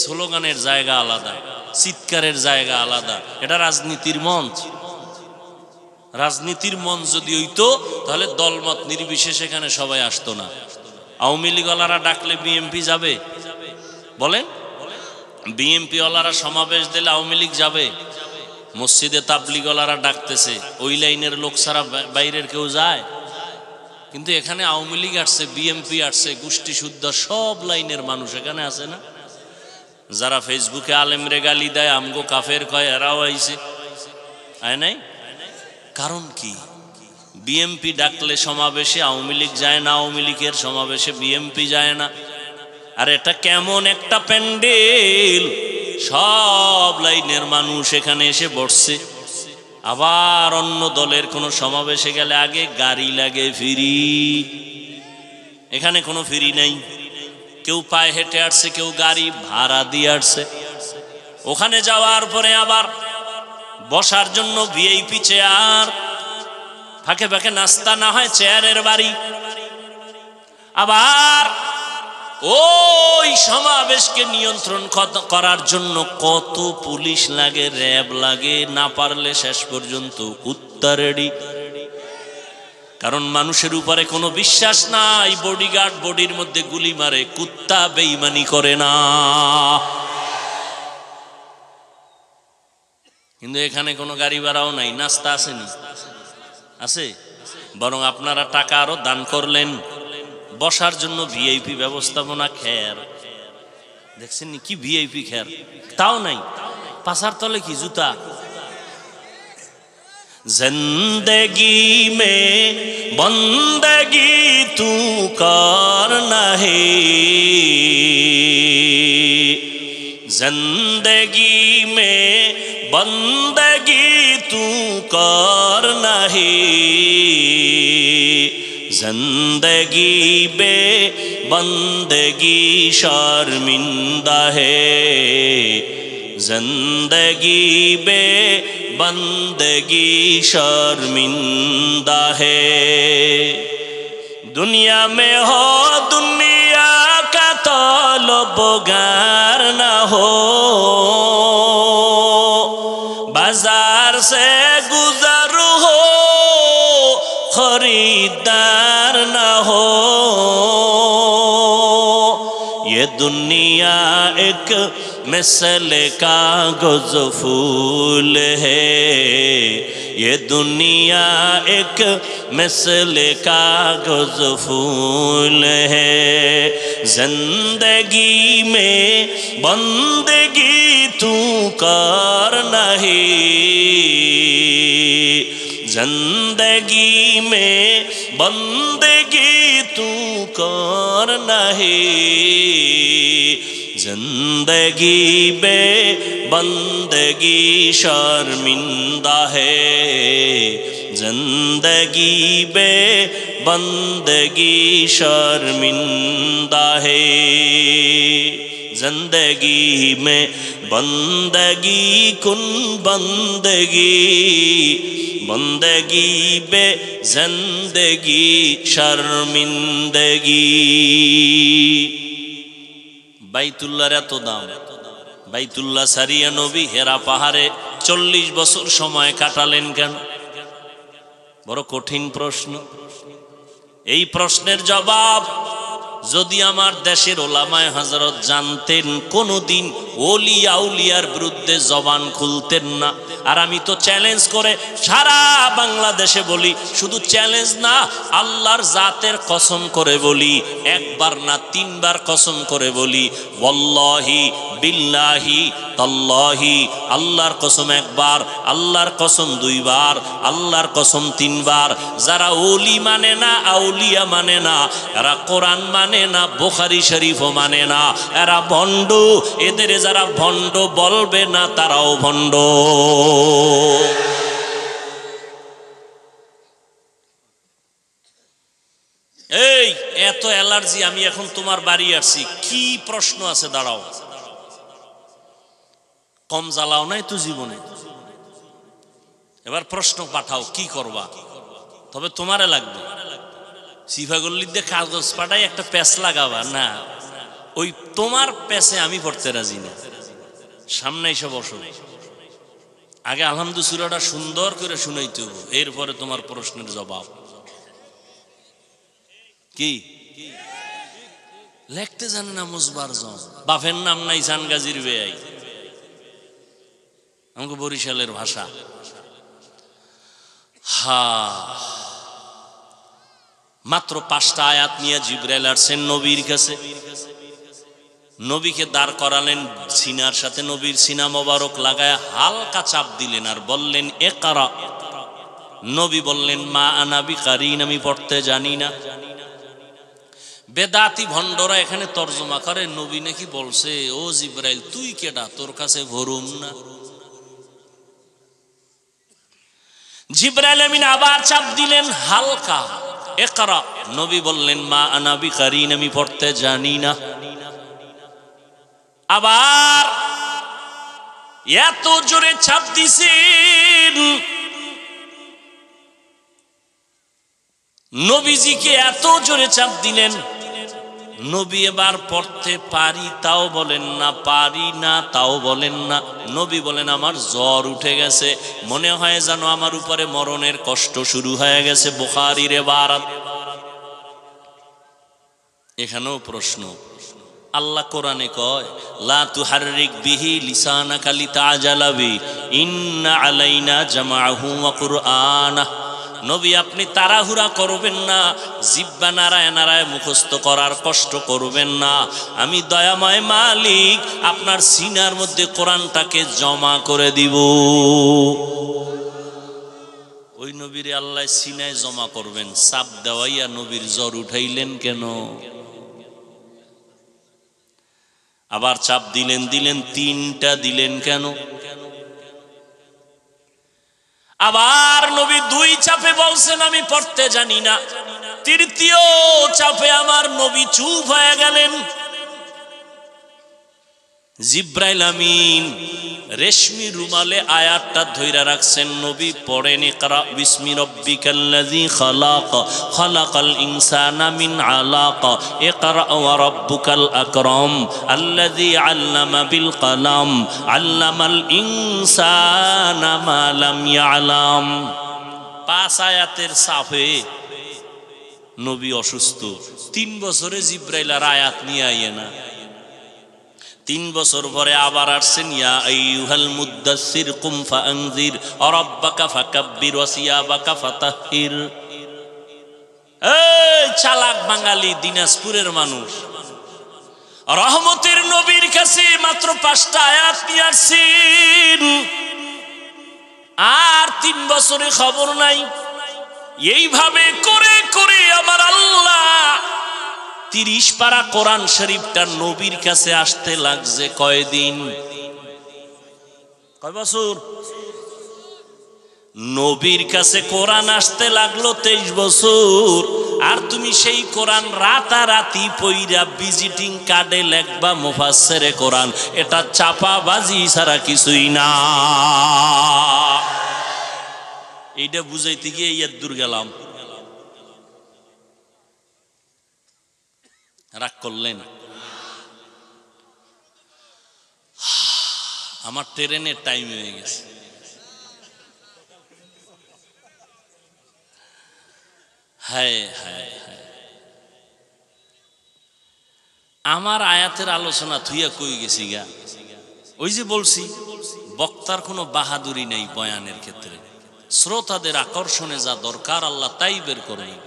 স্লোগানের জায়গা আলাদা, চিৎকারের জায়গা আলাদা। এটা রাজনীতির মঞ্চ। রাজনীতির মঞ্চ যদি হইতো তাহলে দলমত নির্বিশেষে এখানে সবাই আসতো না। আওয়ামী লীগওয়ালারা ডাকলে বিএমপি যাবে? বলেন, বিএমপি ওয়ালারা সমাবেশ দিলে আওয়ামী লীগ যাবে? মসজিদে তাবলিগওয়ালারা ডাকতেছে, ওই লাইনের লোক ছাড়া বাইরের কেউ যায়? কিন্তু এখানে আওয়ামী লীগ আসছে, বিএমপি আসছে, গোষ্ঠী শুদ্ধ সব লাইনের মানুষ এখানে আছে না? যারা ফেসবুকে আলেমরে গালি দেয়, আমগো কাফের কয়, এরাও আইছে, আয় নাই? কারণ কি? বিএমপি ডাকলে সমাবেশে আওয়ামী লীগ যায় না, আওয়ামী লীগের সমাবেশে বিএমপি যায় না। আর এটা কেমন একটা প্যান্ডেল, সব লাইনের মানুষ এখানে এসে বসছে। আবার অন্য দলের কোনো সমাবেশে গেলে আগে গাড়ি লাগে ফ্রি, এখানে কোনো ফ্রি নাই। কেউ পায়ে হেঁটে আসছে, কেউ গাড়ি ভাড়া দিয়ে আসছে। ওখানে যাওয়ার পরে আবার বসার জন্য ভিআইপি চেয়ার, ফাঁকে ফাঁকে নাস্তা না হয় চেয়ারের বাড়ি। আবার ওই সমাবেশকে নিয়ন্ত্রণ করার জন্য কত পুলিশ লাগে, র্যাব লাগে, না পারলে শেষ পর্যন্ত কুত্তা রেডি। কারণ মানুষের উপরে কোনো বিশ্বাস নাই, বডিগার্ড বডির মধ্যে গুলি মারে, কুত্তা বেঈমানি করে না। কিন্তু এখানে কোনো গাড়ি ভাড়াও নাই, নাস্তা আসেনি, আছে। বরং আপনারা টাকা আরো দান করলেন, বসার জন্য ভিআইপি ব্যবস্থাপনা। খের দেখছেন কি ভিআইপি খের, তাও নাই। পাশার তলে কি জুতা। जिंदगी में बंदगी तू करना है, जिंदगी में बंदगी तू करना है, जिंदगी बे बंदगी शर्मिंदा है, जिंदगी बे बंदगी शर्मिंदा है। दुनिया में हो दुनिया का तलबगार न हो, बाजार से गुजर हो खरीदार न हो। ये दुनिया एक मिसल कागज फूल है, ये दुनिया एक मिसल कागज फूल है, जिंदगी में बंदगी तू करना है, जिंदगी में बंदगी तू करना है, जिंदगी बे बंदगी शर्मिंदा है, जिंदगी बे बंदगी शर्मिंदा है। जिंदगी में बंदगी कुन बंदगी, बंदगी बे जिंदगी शर्मिंदगी। বাইতুল্লাহর এত দাম, বাইতুল্লাহ সারিয়া নবী হেরা পাহাড়ে 40 বছর সময় কাটালেন কেন? বড় কঠিন প্রশ্ন। এই প্রশ্নের জবাব যদি আমার দেশের ওলামায়ে হযরত জানতেন, কোনোদিন ওলি আউলিয়ার বিরুদ্ধে জবান খুলতেন না। আর আমি তো চ্যালেঞ্জ করে সারা বাংলাদেশে বলি, শুধু চ্যালেঞ্জ না, আল্লাহর জাতের কসম করে বলি, একবার না 3 বার কসম করে বলি, ওয়াল্লাহি বিল্লাহি তাল্লাহি। আল্লাহর কসম 1 বার, আল্লাহর কসম 2 বার, আল্লাহর কসম 3 বার। যারা ওলি মানে না, আউলিয়া মানে না, এরা কোরআন মানে না, বুখারী শরীফও মানে না, এরা ভণ্ড। এদের যারা ভণ্ড বলবে না, তারাও ভণ্ড। এই এত অ্যালার্জি, আমি এখন তোমার বাড়ি আসছি, কি প্রশ্ন আছে দাঁড়াও। কম জ্বালাও নাই তো জীবনে, এবার প্রশ্ন পাঠাও, কি করবা? তবে তোমারে লাগবে সিফাগল্লিতে কাগজ পাঠাই একটা প্যাচ লাগাবা না, ওই তোমার প্যাচে আমি পড়তে রাজি না। সামনে এসে বসো, আগে আলহামদু সূরাটা সুন্দর করে শুনাইতে হবে, এরপরে তোমার প্রশ্নের জবাব। কি লিখতে জানে না মুজবার জন, বাপের নাম নাই জানগাজির বেয়াই, আমাকে বরিশালের ভাষা। মাত্র 5টা আয়াত নিয়ে জিবরাইল আসছেন নবীর কাছে। নবীকে দাঁড় করালেন সিনার সাথে, নবীর সিনা মোবারক লাগায় হালকা চাপ দিলেন আর বললেন ইকরা। নবী বললেন মা আনা বিকারিন, আমি পড়তে জানি না। বেদাতি ভণ্ডরা এখানে তর্জমা করে নবী নাকি বলছে, ও জিব্রাইল তুই কেডা, তোর কাছে ভরুম না। জিব্রাইল আমিন আবার চাপ দিলেন হালকা, ইকরা। নবী বললেন মা আনা বিকারিন, আমি পড়তে জানি না। আবার এত জোরে চাপ দিছেন, নবীজিকে এত জোরে চাপ দিলেন, নবী এবার পড়তে পারি তাও বলেন না, পারি না তাও বলেন না। নবী বলেন আমার জ্বর উঠে গেছে, মনে হয় যেন আমার উপরে মরণের কষ্ট শুরু হয়ে গেছে। বুখারীর ইবারত। এখানেও প্রশ্ন, আল্লাহ কোরআনে কয় লা তুহাররিক বিহি লিসানাকা লিতাআজালা বি ইন্না আলাইনা জামাআহু ওয়া কুরআনা। নবী আপনি তাড়াহুড়া করবেন না, জিহ্বা নাড়ায় নাড়ায় মুখস্থ করার কষ্ট করবেন না। আমি দয়াময় মালিক আপনার সিনার মধ্যে কোরআনটাকে জমা করে দিব। ওই নবীরে আল্লাহ সিনায় জমা করবেন, চাপ দেওয়াইয়া নবীর জ্বর উঠাইলেন কেন? আবার চাপ দিলেন তিনটা দিলেন কেন? আবার নবী দুই চাপে বলছেন আমি পড়তে জানি না। তৃতীয় চাপে আমার নবী চুপ হয়ে গেলেন। জিব্রাইল আমিন রেশমি রুমালে আয়াতটা ধইরা রাখছেন, নবী পড়েন ইকরা বিসমি রাব্বিকাল্লাযী খালাক খালাকাল ইনসানা মিন আলাক ইকরা ওয়া রাব্বুকাল আকরাম আল্লাযী আল্লামা বিল কলম আল্লামাল ইনসানা মা লাম ইয়ালাম। 5 আয়াতের সাফে নবী অসুস্থ। 3 বছরে জিব্রাইল আর আয়াত নিয়ে আইয়ে না। 3 বছর পরে আবার আসছেন, ইয়া আইয়ুহাল মুদ্দাসসির কুম ফাআনজির রাব্বাকা ফাকাব্বির ওয়া সিয়াবাকা ফাতাহহির। এই চালাক বাঙালি দিনাজপুরের মানুষ, রহমতের নবীর কাছে মাত্র 5টা আয়াত নিয়ে আসছেন, আর 3 বছরে খবর নাই। এইভাবে করে করে আমার আল্লাহ 30 পারা কোরআন শরীফটা নবীর কাছে আসতে লাগছে কয়দিন? কয় বছর? নবীর কাছে কোরআন আসতে লাগলো 23 বছর। আর তুমি সেই কোরআন রাতারাতি পইরা ভিজিটিং কার্ডে লেখবা মুফাসসিরে কোরআন, এটা চাপাবাজি ছাড়া কিছুই না। এইটা বুঝাইতে গিয়ে এত দূর গেলাম, রাগ করলেন? আমার ট্রেনের টাইম হয়ে গেছে। হায় হায় হায়, আমার আয়াতের আলোচনা থুইয়া কই গেছি গা। ওই যে বলছি বক্তার কোনো বাহাদুরি নাই বয়ানের ক্ষেত্রে, শ্রোতাদের আকর্ষণে যা দরকার আল্লাহ তাই বের করবেন।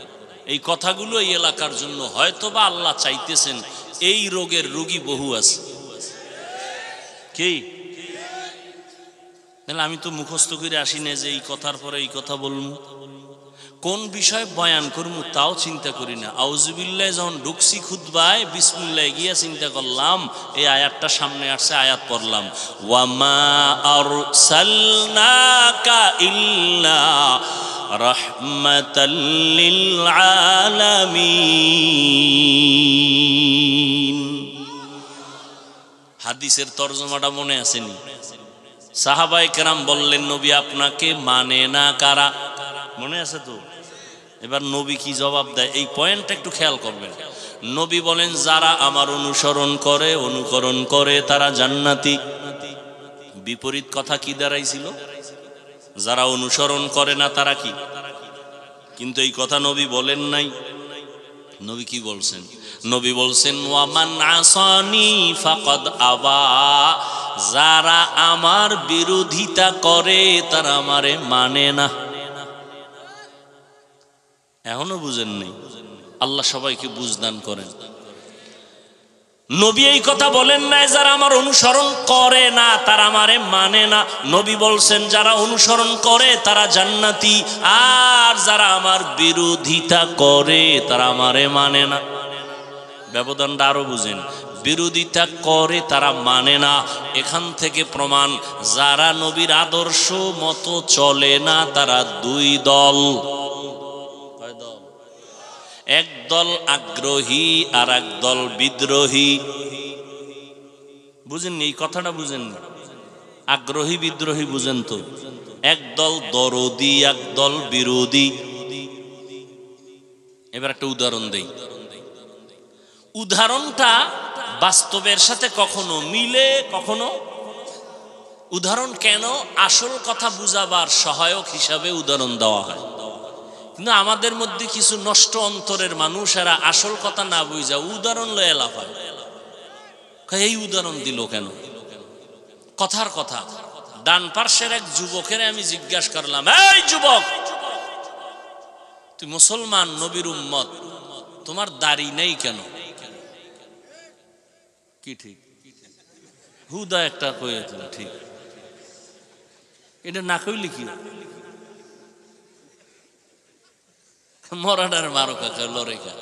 এই কথাগুলো এই এলাকার জন্য হয়তোবা আল্লাহ চাইতেছেন, এই রোগের রোগী বহু আছে। কি আমি তো মুখস্থ করে আসি না যে এই কথার পরে এই কথা বলবো, কোন বিষয় বয়ান করবো তাও চিন্তা করি না। আউযুবিল্লাহ যখন ঢুকছি খুতবায় বিসমিল্লাহ গিয়া চিন্তা করলাম, এই আয়াতটা সামনে আসছে, আয়াত পড়লাম, ওয়ামা আরসালনাকা ইল্লা রাহমাতাল লিল আলামিন। হাদিসের তরজমাটা মনে আসেনি? সাহাবায়ে কেরাম বললেন নবী আপনাকে মানে না কারা? মনে আছে তো? এবার নবী কি জবাব দেয়, এই পয়েন্টটা একটু খেয়াল করবেন। নবী বলেন যারা আমার অনুকরণ করে তারা জান্নাতি। বিপরীত কথা কি দাঁড়াইছিল? যারা অনুসরণ করে না তারা কি? কিন্তু এই কথা নবী বলেন নাই। নবী কি বলছেন? নবী বলছেন ওয়ামান আসানি ফাকাদ আবা, যারা আমার বিরোধিতা করে তারা আমারে মানে না। এখনো বুঝেন নেই? আল্লাহ সবাইকে বুঝদান করেন। নবী এই কথা বলেন নাই যারা আমার অনুসরণ করে না তারা আমারে মানে না। নবী বলছেন যারা অনুসরণ করে তারা জান্নাতি, আর যারা আমার বিরোধিতা করে তারা আমারে মানে না। ব্যবধানটা আরো বুঝেন। বিরোধিতা করে তারা মানে না, এখান থেকে প্রমাণ যারা নবীর আদর্শ মতো চলে না তারা দুই দল। কয় দল? এক দল আগ্রহী আর এক দল বিদ্রোহী। বুঝেননি এই কথাটা? বুঝেননি? আগ্রহী বিদ্রোহী বুঝেন তো? এক দল দরদি, এক দল বিরোধী। এবার একটা উদাহরণ দেই। উদাহরণটা বাস্তবের সাথে কখনো মিলে কখনো উদাহরণ কেন? আসল কথা বুঝাবার সহায়ক হিসাবে উদাহরণ দেওয়া হয়। কিন্তু আমাদের মধ্যে কিছু নষ্ট অন্তরের মানুষ এরা আসল কথা না বুঝা উদাহরণ লয়ে লাফায়। এই উদাহরণ দিল কেন? কথার কথা। ডান পার্শ্বের এক যুবকের আমি জিজ্ঞাসা করলাম, এই যুবক, তুই মুসলমান, নবীর উম্মত, তোমার দাড়ি নেই কেন? কি ঠিক? হুদা একটা কয়ে ঠিক, এটা না কইলে কি মরাডার মারো কাকা লড়াইকা।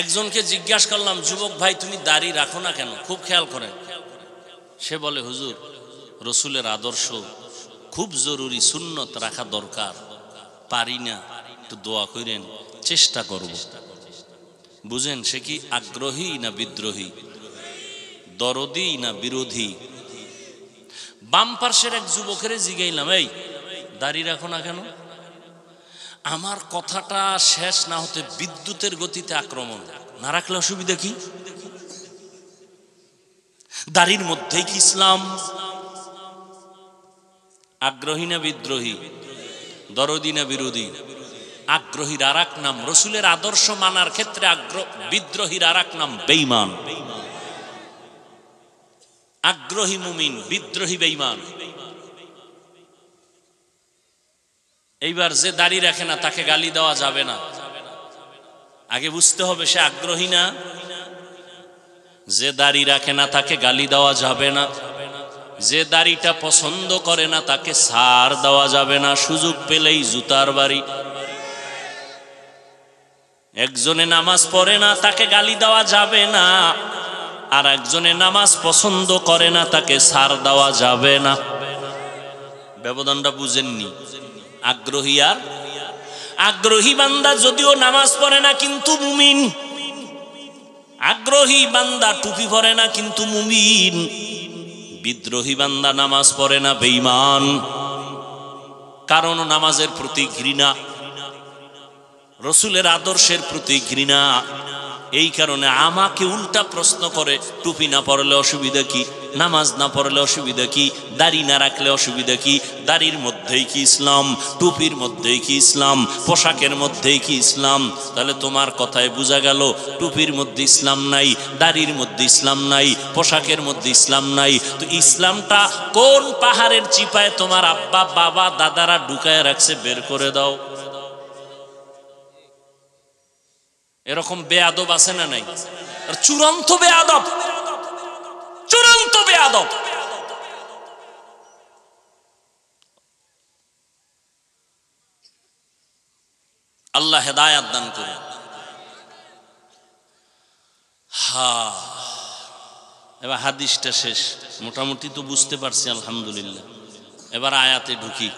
একজনকে জিজ্ঞাসা করলাম, যুবক ভাই তুমি দাড়ি রাখো না কেন? খুব খেয়াল করেন। সে বলে, হুজুর রসুলের আদর্শ খুব জরুরি, সুন্নত রাখা দরকার, পারি না, একটু দোয়া করেন, চেষ্টা করব। বুঝেন সে কি আগ্রহী না বিদ্রোহী, দরদি না বিরোধী? বাম পার্শ্বের এক যুবকের জিগাইলাম, এই দাড়ি রাখো না কেন? আমার কথাটা শেষ না হতে বিদ্যুতের গতিতে আক্রমণ, না রাখলে অসুবিধা কি? দাড়ির মধ্যেই কি ইসলাম? আগ্রহী না বিদ্রোহী, দরদি না বিরোধী? আগ্রহীর আর এক নাম, রসুলের আদর্শ মানার ক্ষেত্রে বিদ্রোহীর আর এক নাম বেঈমান। আগ্রহী মুমিন, বিদ্রোহী বেঈমান। এইবার যে দাড়ি রাখে না তাকে গালি দেওয়া যাবে না। আগে বুঝতে হবে সে আগ্রহী না। যে দাড়ি রাখে না তাকে গালি দেওয়া যাবে না। যে দাড়িটা পছন্দ করে না তাকে ছাড় দেওয়া যাবে না, সুযোগ পেলেই জুতার বাড়ি। একজনে নামাজ পড়ে না তাকে গালি দেওয়া যাবে না, আর একজনে নামাজ পছন্দ করে না তাকে ছাড় দেওয়া যাবে না। ব্যবধানটা বুঝেননি? আগ্রহী আর আগ্রহী বান্দা যদিও নামাজ পড়ে না কিন্তু মুমিন, আগ্রহী বান্দা টুপি পরে না কিন্তু মুমিন, বিদ্রোহী বান্দা নামাজ পড়ে না, বেঈমান। কারণ নামাজের প্রতি ঘৃণা, রসুলের আদর্শের প্রতি ঘৃণা। এই কারণে আমাকে উল্টা প্রশ্ন করে, টুপি না পরলে অসুবিধা কি? নামাজ না পড়লে অসুবিধা কি? দাড়ি না রাখলে অসুবিধা কি? দাড়ির মধ্যেই কি ইসলাম? টুপির মধ্যেই কি ইসলাম? পোশাকের মধ্যেই কি ইসলাম? তাহলে তোমার কথায় বোঝা গেল টুপির মধ্যে ইসলাম নাই, দাড়ির মধ্যে ইসলাম নাই, পোশাকের মধ্যে ইসলাম নাই। তো ইসলামটা কোন পাহাড়ের চিপায় তোমার আব্বা বাবা দাদারা ঢুকায় রাখছে, বের করে দাও। এরকম বেয়াদব আছে না নাই? চূড়ান্ত বেয়াদব, চূড়ান্ত বেয়াদব। আল্লাহ হেদায়াত দান করুন। এবার হাদিসটা শেষ, মোটামুটি তো বুঝতে পারছি আলহামদুলিল্লাহ। এবার আয়াতে ঢুকি।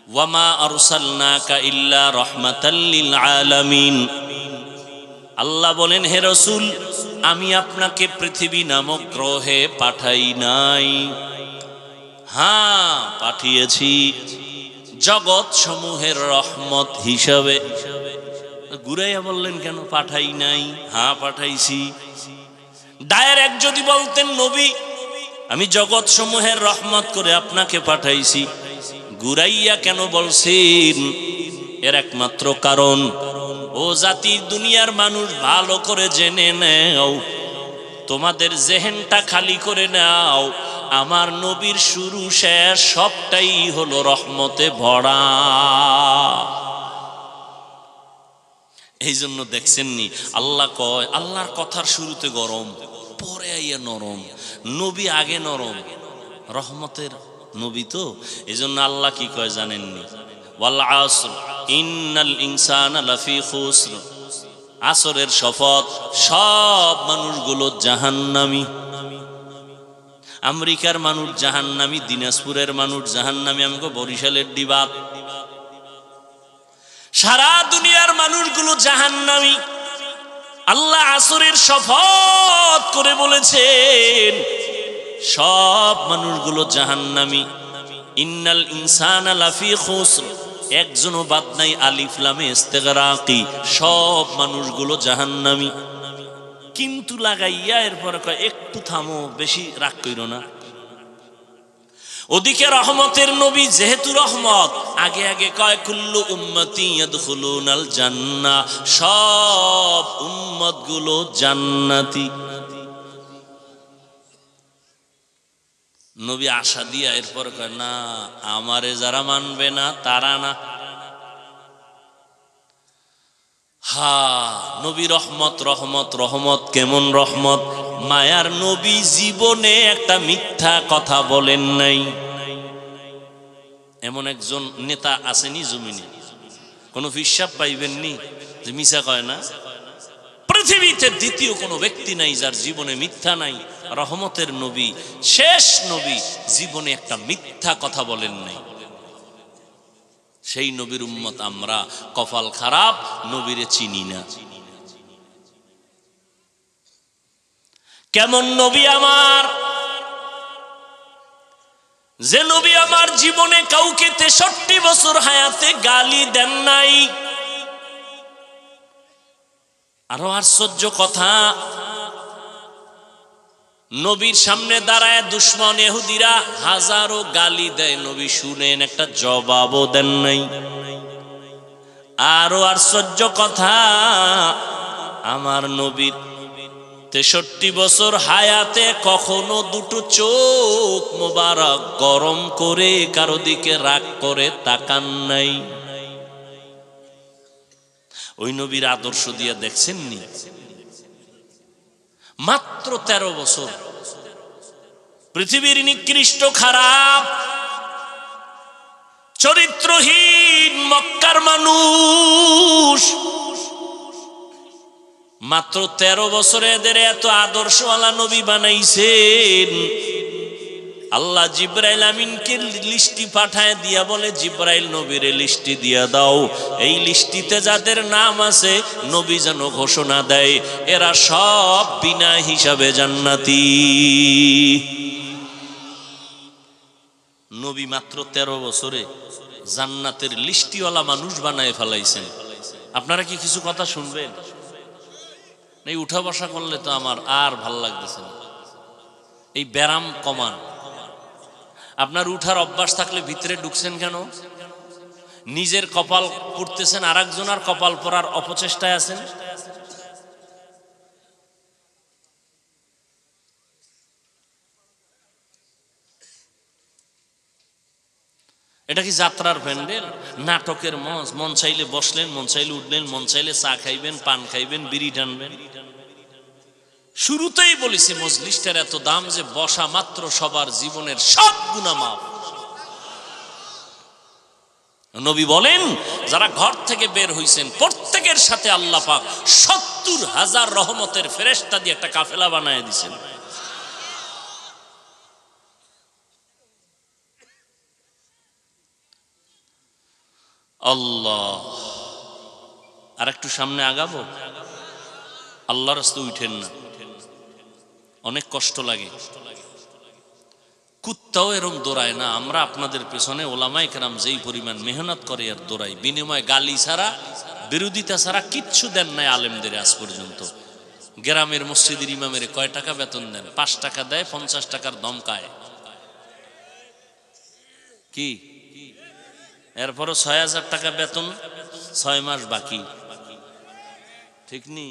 ওয়ামা আরসালনাকা ইল্লা রাহমাতাল লিল আলামিন। আল্লাহ বলেন, হে রাসূল, আমি আপনাকে পৃথিবী নামক গ্রহে পাঠাই নাই। হ্যাঁ, পাঠিয়েছি জগৎ সমূহের রহমত হিসাবে। ঘুরাইয়া বললেন কেন পাঠাই নাই? হ্যাঁ পাঠাইছি। ডাইরেক্ট যদি বলতেন, নবী আমি জগৎ সমূহের রহমত করে আপনাকে পাঠাইছি, ঘুরাইয়া কেন বলছেন? এর একমাত্র কারণ, ও জাতির দুনিয়ার মানুষ ভালো করে জেনে নাও, তোমাদের জেহেনটা খালি করে নাও, আমার নবীর শুরু শেষ সবটাই হলো রহমতে ভরা। এই জন্য দেখছেননি আল্লাহ কয়, আল্লাহর কথার শুরুতে গরম, পরে আইয়া নরম। নবী আগে নরম, রহমতের নবী তো, এজন্য আল্লাহ কি কয় জানেননি? ওয়াল আসর ইন্নাল ইনসানা লাফি খুসর, আসরের শপথ, সব মানুষগুলো জাহান্নামী। আমেরিকার মানুষ জাহান্নামী, দিনাজপুরের মানুষ জাহান্নামী, আমাকে বরিশালের ডিবাত, সারা দুনিয়ার মানুষগুলো জাহান্নামী। আল্লাহ আসরের শপথ করে বলেছেন সব মানুষগুলো জাহান্নামী। ইন্নাল ইনসানা লাফি খুসর, একজনও বাদ নাই, আলিফ লামে ইস্তিগরাকি, সব মানুষগুলো জাহান্নামী। কিন্তু লাগাইয়া এরপর কয় একটু থামো, বেশি রাগ কইরো না। ওদিকে রহমতের নবী যেহেতু রহমত, আগে আগে কয় কুল্লু উম্মতি ইয়াদখুলুনাল জান্নাহ, সব উম্মত গুলো জান্নাতি। নবী আশা দিয়া এরপর কয় না, আমারে যারা মানবে না তারা না। হা, নবী রহমত রহমত রহমত। কেমন রহমত? মায়ার নবী জীবনে একটা মিথ্যা কথা বলেন নাই। এমন একজন নেতা আসেনি জমিনে, কোন হিসাব পাইবেননি যে মিছা কয় না। পৃথিবীতে দ্বিতীয় কোনো ব্যক্তি নাই যার জীবনে মিথ্যা নাই। রহমতের নবী, শেষ নবী, জীবনে একটা মিথ্যা কথা বলেন নাই। সেই নবীর উম্মত আমরা, কপাল খারাপ, নবীরে চিনি না। কেমন নবী আমার? যে নবী আমার জীবনে কাউকে 63 বছর হায়াতে গালি দেন নাই। আরো আশ্চর্য কথা, নবীর সামনে দাঁড়ায় দুশ্মন ইহুদিরা হাজারো গালি দেয়, নবী শুনেন, একটা জবাবও দেন নাই। আরো আশ্চর্য কথা, আমার নবীর 63 বছর হায়াতে কখনো দুটো চোখ মোবারক গরম করে কারো দিকে রাগ করে তাকান নাই। ওই নবীর আদর্শ দিয়ে দেখছেননি? মাত্র 13 বছর, পৃথিবীর নিকৃষ্ট খারাপ চরিত্রহীন মক্কার মানুষ, মাত্র 13 বছরে এদের এত আদর্শওয়ালা নবী বানাইছেন। আল্লাহ জিব্রাইল আমিনকে লিস্টি পাঠায় দিয়া বলে, জিব্রাইল নবীরে লিস্টি দিয়া দাও, এই লিস্টিতে যাদের নাম আছে নবী যেন ঘোষণা দেয় এরা সব বিনা হিসাবে জান্নাতি। নবী মাত্র 13 বছরে জান্নাতের লিস্টিওয়ালা মানুষ বানায় ফেলাইছেন। আপনারা কি কিছু কথা শুনবেন? এই উঠা বসা করলে তো আমার আর ভাল লাগতেছে না। এই ব্যারাম কমান। আপনার উঠার অভ্যাস থাকলে ভিতরে ঢুকছেন কেন? নিজের কপাল পুড়তেছেন, আর একজনের কপাল পরার অপচেষ্টায় আছেন। এটা কি যাত্রার প্যান্ডেল? নাটকের মঞ্চ? মন চাইলে বসলেন, মন চাইলে উঠলেন, মন চাইলে চা খাইবেন, পান খাইবেন, বিড়ি টানবেন। শুরুতেই বলেছি মজলিসটার এত দাম যে বসা মাত্র সবার জীবনের সব গুনাহ মাফ। নবী বলেন যারা ঘর থেকে বের হইছেন প্রত্যেকের সাথে আল্লাহ পাক 70,000 রহমতের ফেরেশতা দিয়ে একটা কাফেলা বানায় দিয়েছেন। আল্লাহ, আর একটু সামনে আগাবো? আল্লাহর রাস্তায় উঠেন না, অনেক কষ্ট লাগে। কুত্তাও এরম দৌড়ায় না। আমরা আপনাদের পেছনে ওলামায়ে কেরাম যেই পরিমাণ মেহনত করে আর দৌড়াই, বিনিময় গালি ছাড়া, বিরোধিতা ছাড়া কিচ্ছু দেন নাই আলেমদের আজ পর্যন্ত। গ্রামের মসজিদের ইমামের কয় টাকা বেতন দেন? 5 টাকা দেয়, 50 টাকার ধমকায়। কি এরপরও 6,000 টাকা বেতন, 6 মাস বাকি। ঠিক নি?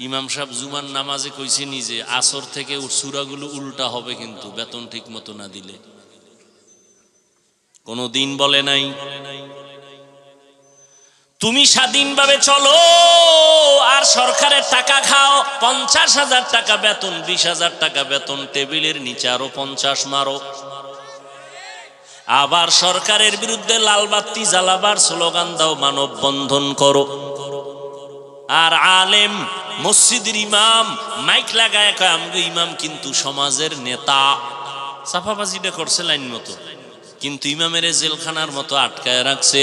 ইমাম সাহেব জুমার নামাজে কইছে নিজে, আসর থেকে সূরাগুলো উল্টা হবে কিন্তু বেতন ঠিক মতো না দিলে। কোনো দিন বলে নাই তুমি স্বাধীনভাবে চলো আর সরকারের টাকা খাও। 50,000 টাকা বেতন, 20,000 টাকা বেতন, টেবিলের নিচে আরো 50 মারো। আবার সরকারের বিরুদ্ধে লালবাতি জ্বালাবার স্লোগান দাও, মানববন্ধন করো। আর আলেম মসজিদের ইমাম মাইক লাগায় কয় আমগো ইমাম কিন্তু সমাজের নেতা। সাফাবাজিটা করছে লাইন মতো, কিন্তু ইমামের জেলখানার মতো আটকায় রাখছে।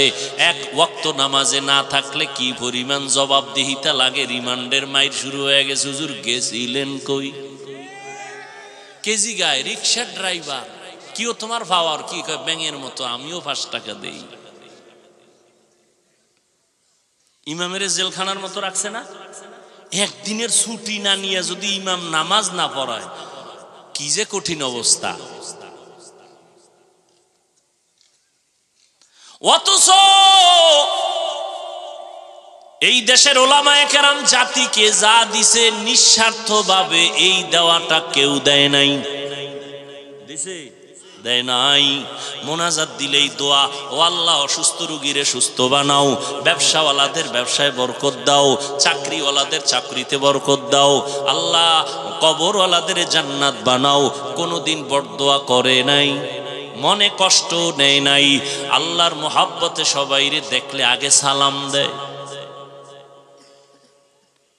এক ওয়াক্ত নামাজে না থাকলে কি পরিমাণ জবাবদিহিতা লাগে। রিমান্ডের মাইর শুরু হয়ে গেছে। হুজুর গেছিলেন কই? কেজি গায় রিক্সার ড্রাইভার, কিও তোমার পাওয়ার কি? কয় ব্যাঙের মতো, আমিও 5 টাকা দেই। ইমামের জেলখানার মতো রাখছে না? একদিনের ছুটি না নিয়ে যদি ইমাম নামাজ না পড়ায়, কি যে কঠিন অবস্থা। অথচ এই দেশের ওলামায়ে কেরাম জাতিকে যা দিছে নিঃস্বার্থভাবে এই দেওয়াটা কেউ দেয় নাই। দিছে? দেয় নাই। মোনাজাত দিলেই দোয়া, ও আল্লাহ অসুস্থ রোগীরে সুস্থ বানাও, ব্যবসাওয়ালাদের ব্যবসায় বরকত দাও, চাকরিওয়ালাদের চাকরিতে বরকত দাও, আল্লাহ কবরওয়ালাদের জান্নাত বানাও। কোনোদিন বরদোয়া করে নাই, মনে কষ্ট নেয় নাই। আল্লাহর মোহাব্বতে সবাইরে দেখলে আগে সালাম দেয়।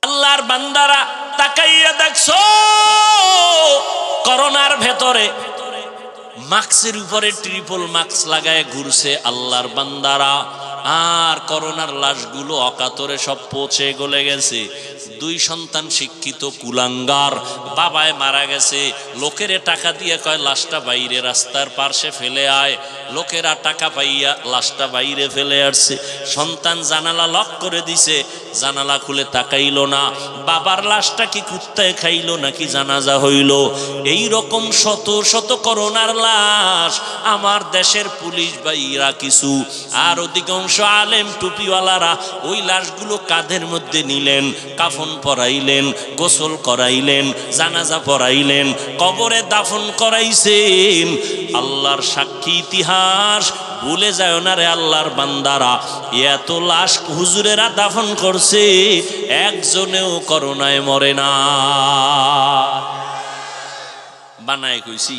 আল্লাহর বান্দারা তাকাইয়া দেখছো, করোনার ভেতরে মাস্কের উপরে ট্রিপল মাস্ক লাগায় ঘুরছে আল্লাহর বান্দারা। আর করোনার লাশগুলো অকাতরে সব পচে গলে গেছে। 2 সন্তান শিক্ষিত কুলাঙ্গার, বাবায় মারা গেছে। লোকেরে টাকা দিয়ে কয় লাশটা বাইরে রাস্তার পাশে ফেলে আয়। লোকেরা টাকা পাইয়া লাশটা বাইরে ফেলে আসছে। সন্তান জানালা লক করে দিছে, জানালা খুলে তাকাইল না। বাবার লাশটা কি কুত্তায় খাইলো নাকি জানাজা হইল? এই রকম শত শত করোনার লাশ আমার দেশের পুলিশ ভাইরা কিছু, আর অধিকাংশ আলেম টুপিওয়ালারা ওই লাশগুলো কাঁধের মধ্যে নিলেন, কাফন পরাইলেন, গোসল করাইলেন, জানাজা পড়াইলেন, কবরে দাফন করাইছেন। আল্লাহর সাক্ষী ইতিহাস, ভুলে যায় না রে আল্লাহর বান্দারা। এত লাশ হুজুরেরা দাফন করছে, একজনেও করোনায় মরে না। বানায় কইছি।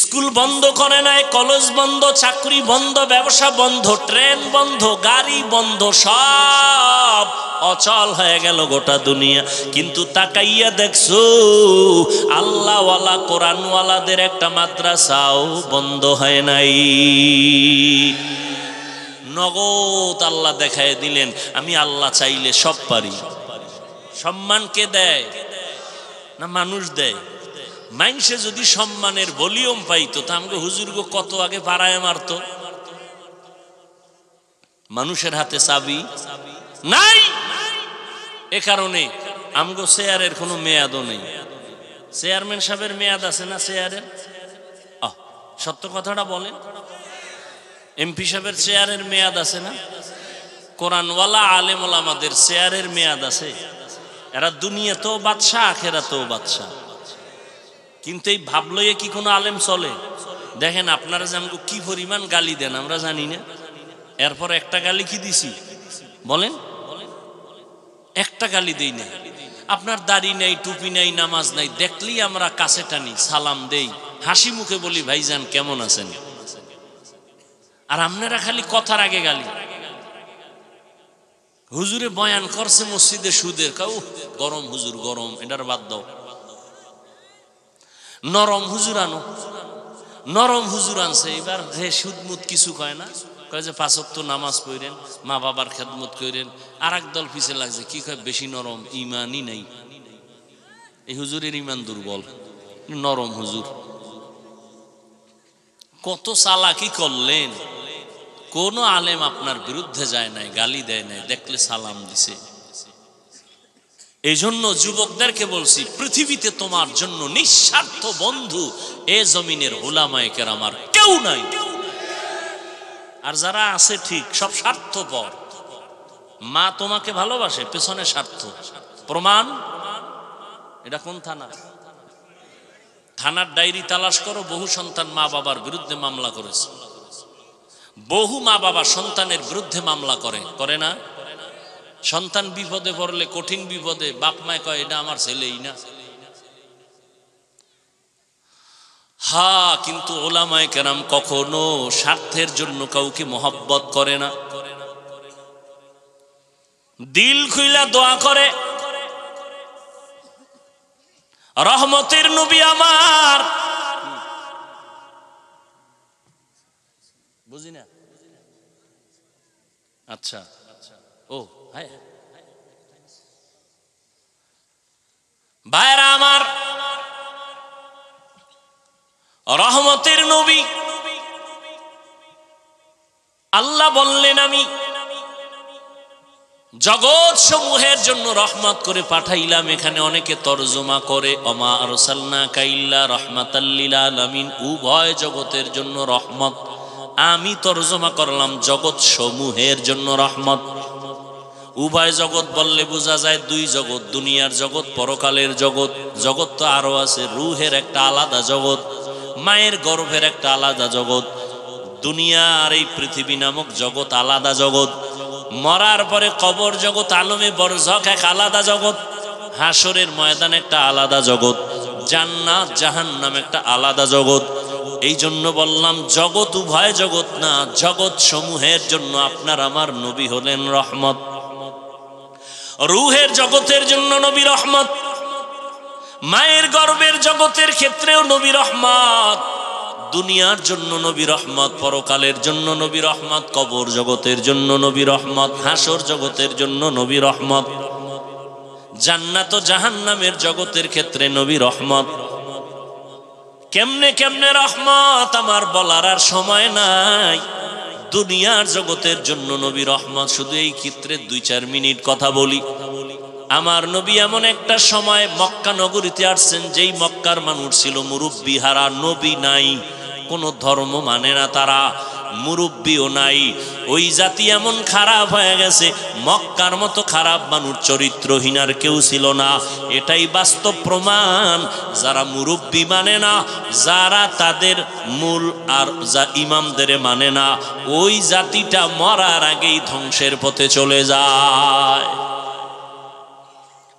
স্কুল বন্ধ করে নাই, কলেজ বন্ধ, চাকরি বন্ধ, ব্যবসা বন্ধ, ট্রেন বন্ধ, গাড়ি বন্ধ, সব অচল হয়ে গেল গোটা দুনিয়া। কিন্তু তাকাইয়া দেখছো আল্লাহওয়ালা কোরআনওয়ালাদের একটা মাদ্রাসাও বন্ধ হয় নাই। নগদ আল্লাহ দেখায় দিলেন, আমি আল্লাহ চাইলে সব পারি। সম্মান কে দেয়? না মানুষ দেয়? মানুষে যদি সম্মানের ভলিউম পাইতো তা আমাকে হুজুরগো কত আগে পাড়ায় মারতো। মানুষের হাতে চাবি নাই, এ কারণে আমগো চেয়ারের কোনো মেয়াদও নেই। চেয়ারম্যান সাহেবের মেয়াদ আছে না? চেয়ারের সত্য কথাটা বলেন। এমপি সাহেবের চেয়ারের মেয়াদ আছে না? কোরআনওয়ালা আলেম ওলামাদের চেয়ারের মেয়াদ আছে। এরা দুনিয়াতেও বাদশা, আখেরাতেও বাদশা। কিন্তু এই ভাব লইয়ে কি কোনো আলেম চলে? দেখেন আপনারা যে আমাকে কি পরিমাণ গালি দেন আমরা জানি না। এরপর একটা গালি কি দিছি বলেন? একটা গালি দেই না। আপনার দাড়ি নাই, টুপি নাই, নামাজ নাই, দেখলেই আমরা কাছে টানি, সালাম দেই, হাসি মুখে বলি ভাইজান কেমন আছেন। আর আপনারা খালি কথার আগে গালি। হুজুরে বয়ান করছে মসজিদে সুদের, কাউ গরম হুজুর গরম, এটার বাদ দাও। নরম হুজুর আনো, নরম হুজুর আনছে। এবার যে সুদমুদ কিছু কয় না, কয় যে 5 ওয়াক্ত নামাজ পড়েন, মা বাবার খেদমত করেন। আর এক দল পিছে লাগছে, কি কয় বেশি নরম, ইমানই নাই। এই হুজুরের ইমান দুর্বল, নরম হুজুর। কত চালাকি করলেন। কোন আলেম আপনার বিরুদ্ধে যায় নাই, গালি দেয় নাই, দেখলে সালাম দিছে। এই জন্য যুবকদেরকে বলছি, পৃথিবীতে তোমার জন্য নিঃস্বার্থ বন্ধু এ জমিনের উলামায়ে কেরাম আর কেউ নাই। আর যারা আছে ঠিক সব স্বার্থপর। মা তোমাকে ভালোবাসে, পেছনে স্বার্থ। প্রমাণ? এটা কোন থানা? থানার ডায়েরি তালাশ করো, বহু সন্তান মা বাবার বিরুদ্ধে মামলা করেছে। বহু মা বাবা সন্তানের বিরুদ্ধে মামলা করে না? সন্তান বিপদে পড়লে, কঠিন বিপদে, বাপ মায় কয় এটা আমার ছেলেই না। হ্যাঁ, কিন্তু ওলামায়ে কেরাম কখনো স্বার্থের জন্য কাউকে মহব্বত করে না, দিল খুইলা দোয়া করে। রহমতের নবী আমার, বুঝি না, আচ্ছা ও হ্যাঁ ভাইরা আমার, রহমতের নবী আল্লাহ বললেন আমি জগৎ সমূহের জন্য রহমত করে পাঠাইলাম। এখানে অনেকে তরজমা করে ওমা আরসালনাকা ইল্লা রাহমাতাল লিল আলামিন, উভয় জগতের জন্য রহমত। আমি তরজমা করলাম জগৎ সমূহের জন্য রহমত। উভয় জগৎ বললে বোঝা যায় দুই জগৎ, দুনিয়ার জগৎ, পরকালের জগৎ। জগৎ তো আরো আছে, রুহের একটা আলাদা জগৎ, মায়ের গর্ভের একটা আলাদা জগৎ, দুনিয়ার এই পৃথিবী নামক জগৎ আলাদা জগৎ, মরার পরে কবর জগৎ আলমে বরজখ এক আলাদা জগৎ, হাসরের ময়দান একটা আলাদা জগৎ, জান্নাত জাহান্নাম একটা আলাদা জগৎ। এই জন্য বললাম জগৎ উভয় জগৎ না, জগৎ সমূহের জন্য আপনার আমার নবী হলেন রহমত। রুহের জগতের জন্য নবী রহমত, মায়ের গর্ভের জগতের ক্ষেত্রেও নবী রহমত, দুনিয়ার জন্য নবী রহমত, পরকালের জন্য নবী রহমত, কবর জগতের জন্য নবী রহমত, হাসর জগতের জন্য নবী রহমত, জান্নাত ও জাহান্নামের জগতের ক্ষেত্রে নবী রহমত। কেমনে কেমনে রহমত আমার বলার আর সময় নাই। দুনিয়ার জগতের জন্য নবী রহমত, শুধু এই ক্ষেত্রে 2-4 মিনিট কথা বলি। আমার নবী এমন একটা সময় মক্কা নগরীতে আসছেন, যেই মক্কার মানুষ ছিল মুরব্বি হারা, নবী নাই, কোনো ধর্ম মানে না তারা, মুরব্বিও নাই। ওই জাতি এমন খারাপ হয়ে গেছে, মক্কার মতো খারাপ মানুষ চরিত্রহীন আর কেউ ছিল না। এটাই বাস্তব প্রমাণ। যারা মুরব্বি মানে না, যারা তাদের মূল আর যা ইমামদের মানে না, ওই জাতিটা মরার আগেই ধ্বংসের পথে চলে যায়।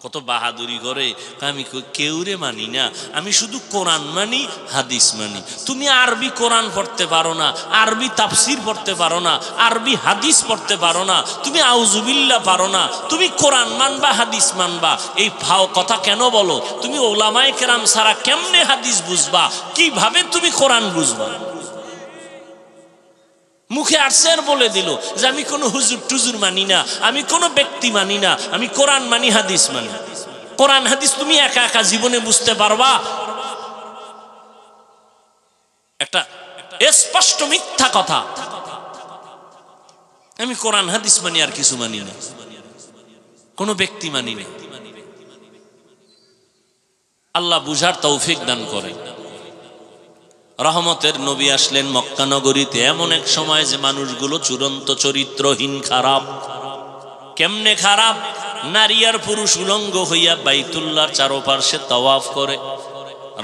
কত বাহাদুরি করে, আমি কেউরে মানি না, আমি শুধু কোরআন মানি, হাদিস মানি। তুমি আরবি কোরআন পড়তে পারো না, আরবি তাফসির পড়তে পারো না, আরবি হাদিস পড়তে পারো না, তুমি আউজুবিল্লাহ পারো না, তুমি কোরআন মানবা হাদিস মানবা, এই ফাও কথা কেন বলো? তুমি ওলামায়ে কেরাম ছাড়া কেমনে হাদিস বুঝবা? কিভাবে তুমি কোরআন বুঝবা? মুখে আসছে আর বলে দিল যে আমি কোনো হুজুর টুজুর মানি না, আমি কোনো ব্যক্তি মানি না, আমি কোরআন মানি, হাদিস মানি। কোরআন হাদিস তুমি একা একা জীবনে বুঝতে পারবা? একটা স্পষ্ট মিথ্যা কথা। আমি কোরআন হাদিস মানি আর কিছু মানি না, কোনো ব্যক্তি মানি না। আল্লাহ বুঝার তৌফিক দান করে। রহমতের নবী আসলেন মক্কা নগরীতে এমন এক সময় যে মানুষগুলো চূড়ান্ত চরিত্রহীন, খারাপ। কেমনে খারাপ? নারী আর পুরুষ উলঙ্গ হইয়া বাইতুল্লাহর চারপাশে তাওয়াফ করে।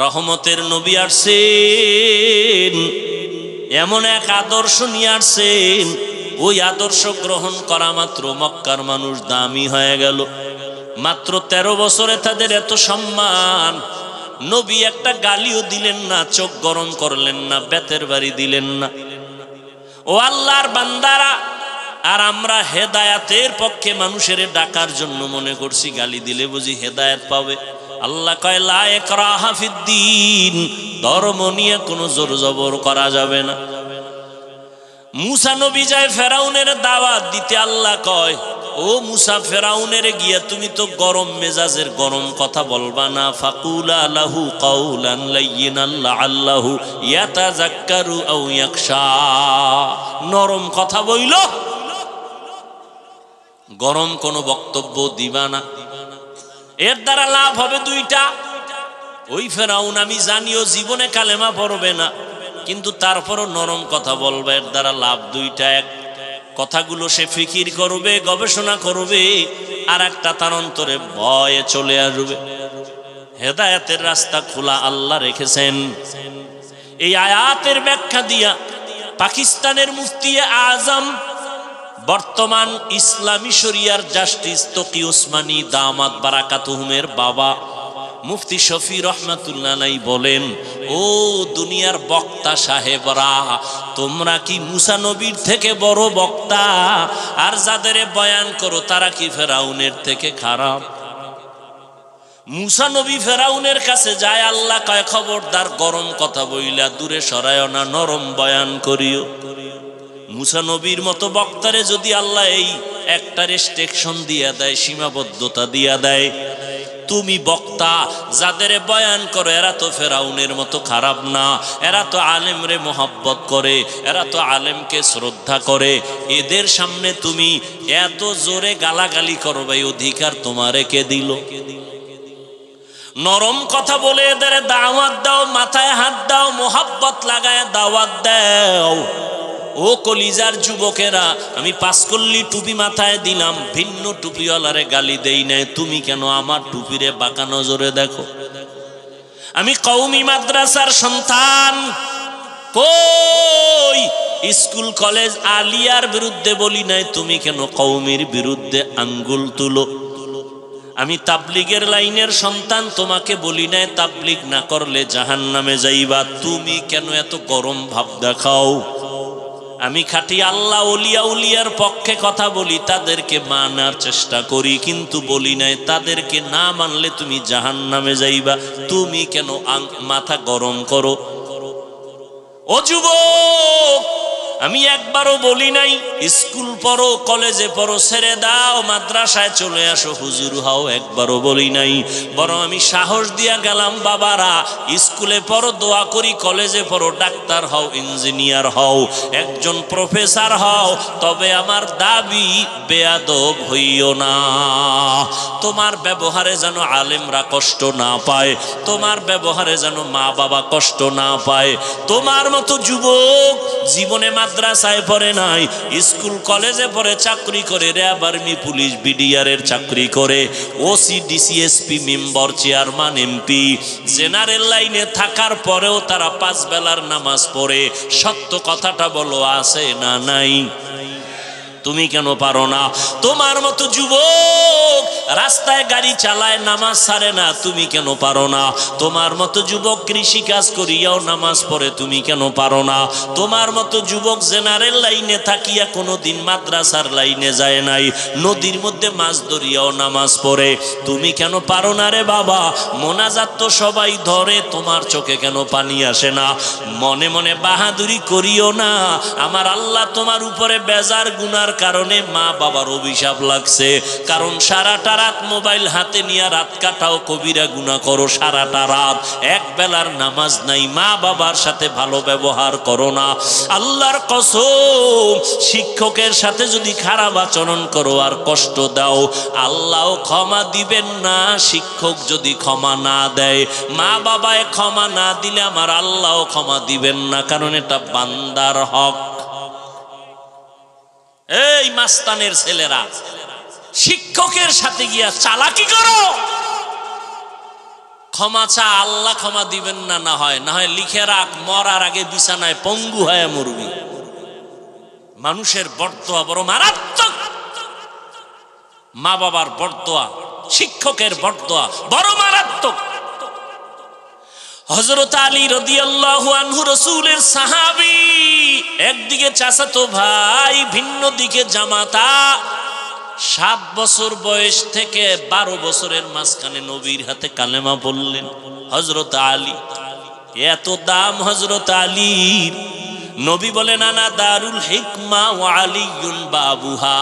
রহমতের নবী আসছেন, এমন এক আদর্শ নিয়ে আসছেন, ওই আদর্শ গ্রহণ করা মাত্র মক্কার মানুষ দামি হয়ে গেল। মাত্র 13 বছরে তাদের এত সম্মান। নবী একটা গালিও দিলেন না, চোখ গরম করলেন না, বেতের বাড়ি দিলেন না। ও আল্লাহর বান্দারা, আর আমরা হেদায়েতের পক্ষে মানুষের ডাকার জন্য মনে করছি গালি দিলে বুঝি হেদায়েত পাবে। আল্লাহ কয় লা ইকরাহা ফিদ্দীন, ধর্ম নিয়ে কোনো জোর জবর করা যাবে না। মুসা নবী যায় ফেরাউনের দাওয়াত দিতে, আল্লাহ কয় ও মুসা, ফেরাউনের গিয়া তুমি তো গরম মেজাজের গরম কথা বলবা না। ফাকুলা লাহু কাউলান লাইয়িনান লাআল্লাহু ইয়াতাযাক্কারু আও ইয়াখশা, নরম কথা বইল, গরম কোনো বক্তব্য দিবা না। এর দ্বারা লাভ হবে 2টা। ওই ফেরাউন আমি জানিও জীবনে কালেমা পড়বে না, কিন্তু তারপরও নরম কথা বলবে, এর দ্বারা লাভ 2টা। এক, কথাগুলো সে ফিকির করবে, গবেষণা করবে, আর একটা তার অন্তরে ভয়ে চলে আসবে। হেদায়েতের রাস্তা খোলা আল্লাহ রেখেছেন। এই আয়াতের ব্যাখ্যা দিয়া পাকিস্তানের মুফতি আজম, বর্তমান ইসলামী শরিয়ার জাস্টিস তকি ওসমানী দামাত বারাকাতুহুমের বাবা মুফতি শফি রহমাতুল্লাহ আলাইহি বলেন, ও দুনিয়ার বক্তা সাহেবরা, তোমরা কি মুসা নবীর থেকে বড় বক্তা? আর যাদের বয়ান করো তারা কি ফেরাউনের থেকে খারাপ? মুসা নবী ফেরাউনের কাছে যায়, আল্লাহ কয় খবরদার গরম কথা বইলা দূরে সরায় না, নরম বয়ান করিও। মুসা নবীর মতো বক্তারে যদি আল্লাহ এই একটা রেস্ট্রিকশন দিয়া দেয়, সীমাবদ্ধতা দিয়া দেয়, তুমি বক্তা যাদের বয়ান করো এরা তো ফেরাউনের মতো খারাপ না, এরা তো আলেমরে মোহাব্বত করে, এরা তো আলেমকে শ্রদ্ধা করে, এদের সামনে তুমি এত জোরে গালাগালি করো, ভাই অধিকার তোমারে কে দিল? নরম কথা বলে এদের দাওয়াত দাও, মাথায় হাত দাও, মোহাব্বত লাগায় দাওয়াত দাও। ও কলিজার যুবকেরা, আমি পাঁচকল্লি টুপি মাথায় দিলাম, ভিন্ন টুপিওয়ালারে গালি দেই নাই, তুমি কেন আমার টুপিরে বাঁকা নজরে দেখো? আমি কওমি মাদ্রাসার সন্তান, কই স্কুল কলেজ আলিয়ার বিরুদ্ধে বলি নাই, তুমি কেন কওমির বিরুদ্ধে আঙ্গুল তুলো? আমি তাবলিগের লাইনের সন্তান, তোমাকে বলি নাই তাবলিগ না করলে জাহান্নামে যাইবা, তুমি কেন এত গরম ভাব দেখাও? আমি খাঁটি আল্লাহ ওলিয়া উলিয়ার পক্ষে কথা বলি, তাদেরকে মানার চেষ্টা করি, কিন্তু বলি নাই তাদেরকে না মানলে তুমি জাহান্নামে যাইবা, তুমি কেন মাথা গরম করো? ও যুবক, আমি একবারও বলি নাই স্কুল পড়ো, কলেজে পড়ো, ছেড়ে দাও, মাদ্রাসায় চলে আসো, হুজুর হও, একবারও বলি নাই। বরং আমি সাহস দিয়া গেলাম, বাবারা স্কুলে পড়ো, দোয়া করি, কলেজে পড়ো, ডাক্তার হও, ইঞ্জিনিয়ার হও, একজন প্রফেসর হও, তবে আমার দাবি বেয়াদব হইও না। তোমার ব্যবহারে যেন আলেমরা কষ্ট না পায়, তোমার ব্যবহারে যেন মা বাবা কষ্ট না পায়। তোমার মতো যুবক জীবনে মাদ্রাসায় পড়ে নাই, স্কুল কলেজে পড়ে, চাকরি করে, র্যাব, আর্মি, পুলিশ, বিডিআরের চাকরি করে, OC, DC SP, member, chairman, MP, general লাইনে থাকার পরেও তারা 5 বেলার নামাজ পড়ে। সত্য কথাটা বলো, আছে না নাই? তুমি কেন পারো না? তোমার মতো যুবক রাস্তায় গাড়ি চালায়, নামাজ ছাড়ে না, তুমি কেন পারো না? তোমার মতো যুবক কৃষি কাজ করিয়াও নামাজ পড়ে, তুমি কেন পারো না? তোমার মতো যুবক জেনারেল লাইনে থাকিয়া কোনোদিন মাদ্রাসার লাইনে যায় নাই, নদীর মধ্যে মাছ ধরিয়াও নামাজ পড়ে, তুমি কেন পারো না রে বাবা? মোনাজাত তো সবাই ধরে, তোমার চোখে কেন পানি আসে না? মনে মনে বাহাদুরি করিও না, আমার আল্লাহ তোমার উপরে বেজার গুনার কারণে মা বাবার অভিশাপ লাগছে। কারণ সারাটা রাত মোবাইল হাতে নিয়ে রাত কাটাও, কবিরা গুনাহ করো, সারাটা রাত এক বেলার নামাজ নাই, মা বাবার সাথে ভালো ব্যবহার করো না। আল্লাহর কসম, শিক্ষকের সাথে যদি খারাপ আচরণ করো আর কষ্ট দাও, আল্লাহ ক্ষমা দিবেন না। শিক্ষক যদি ক্ষমা না দেয়, মা বাবায় ক্ষমা না দিলে আমার আল্লাহ ক্ষমা দিবেন না, কারণ এটা বান্দার হক। এই মাস্তানের ছেলেরা, শিক্ষকের সাথে গিয়া চালাকি করো, ক্ষমা চা, আল্লাহ ক্ষমা দিবেন না। না হয় লিখে রাখ, মরার আগে বিছানায় পঙ্গু হয়ে মরবি। মানুষের বরদোয়া বড় মারাত্মক, মা বাবার বরদোয়া, শিক্ষকের বরদোয়া বড় মারাত্মক। হযরত আলী রাদিয়াল্লাহু আনহু রাসূলের সাহাবী, একদিকে চাচাতো ভাই, ভিন্ন দিকে জামাতা। 7 বছর বয়স থেকে 12 বছরের মাঝখানে নবীর হাতে কালেমা বললেন হযরত আলী। এত দাম হযরত আলীর। নবী বলেন, আনা দারুল হিকমা ওয়া আলিয়ুন বাবুহা,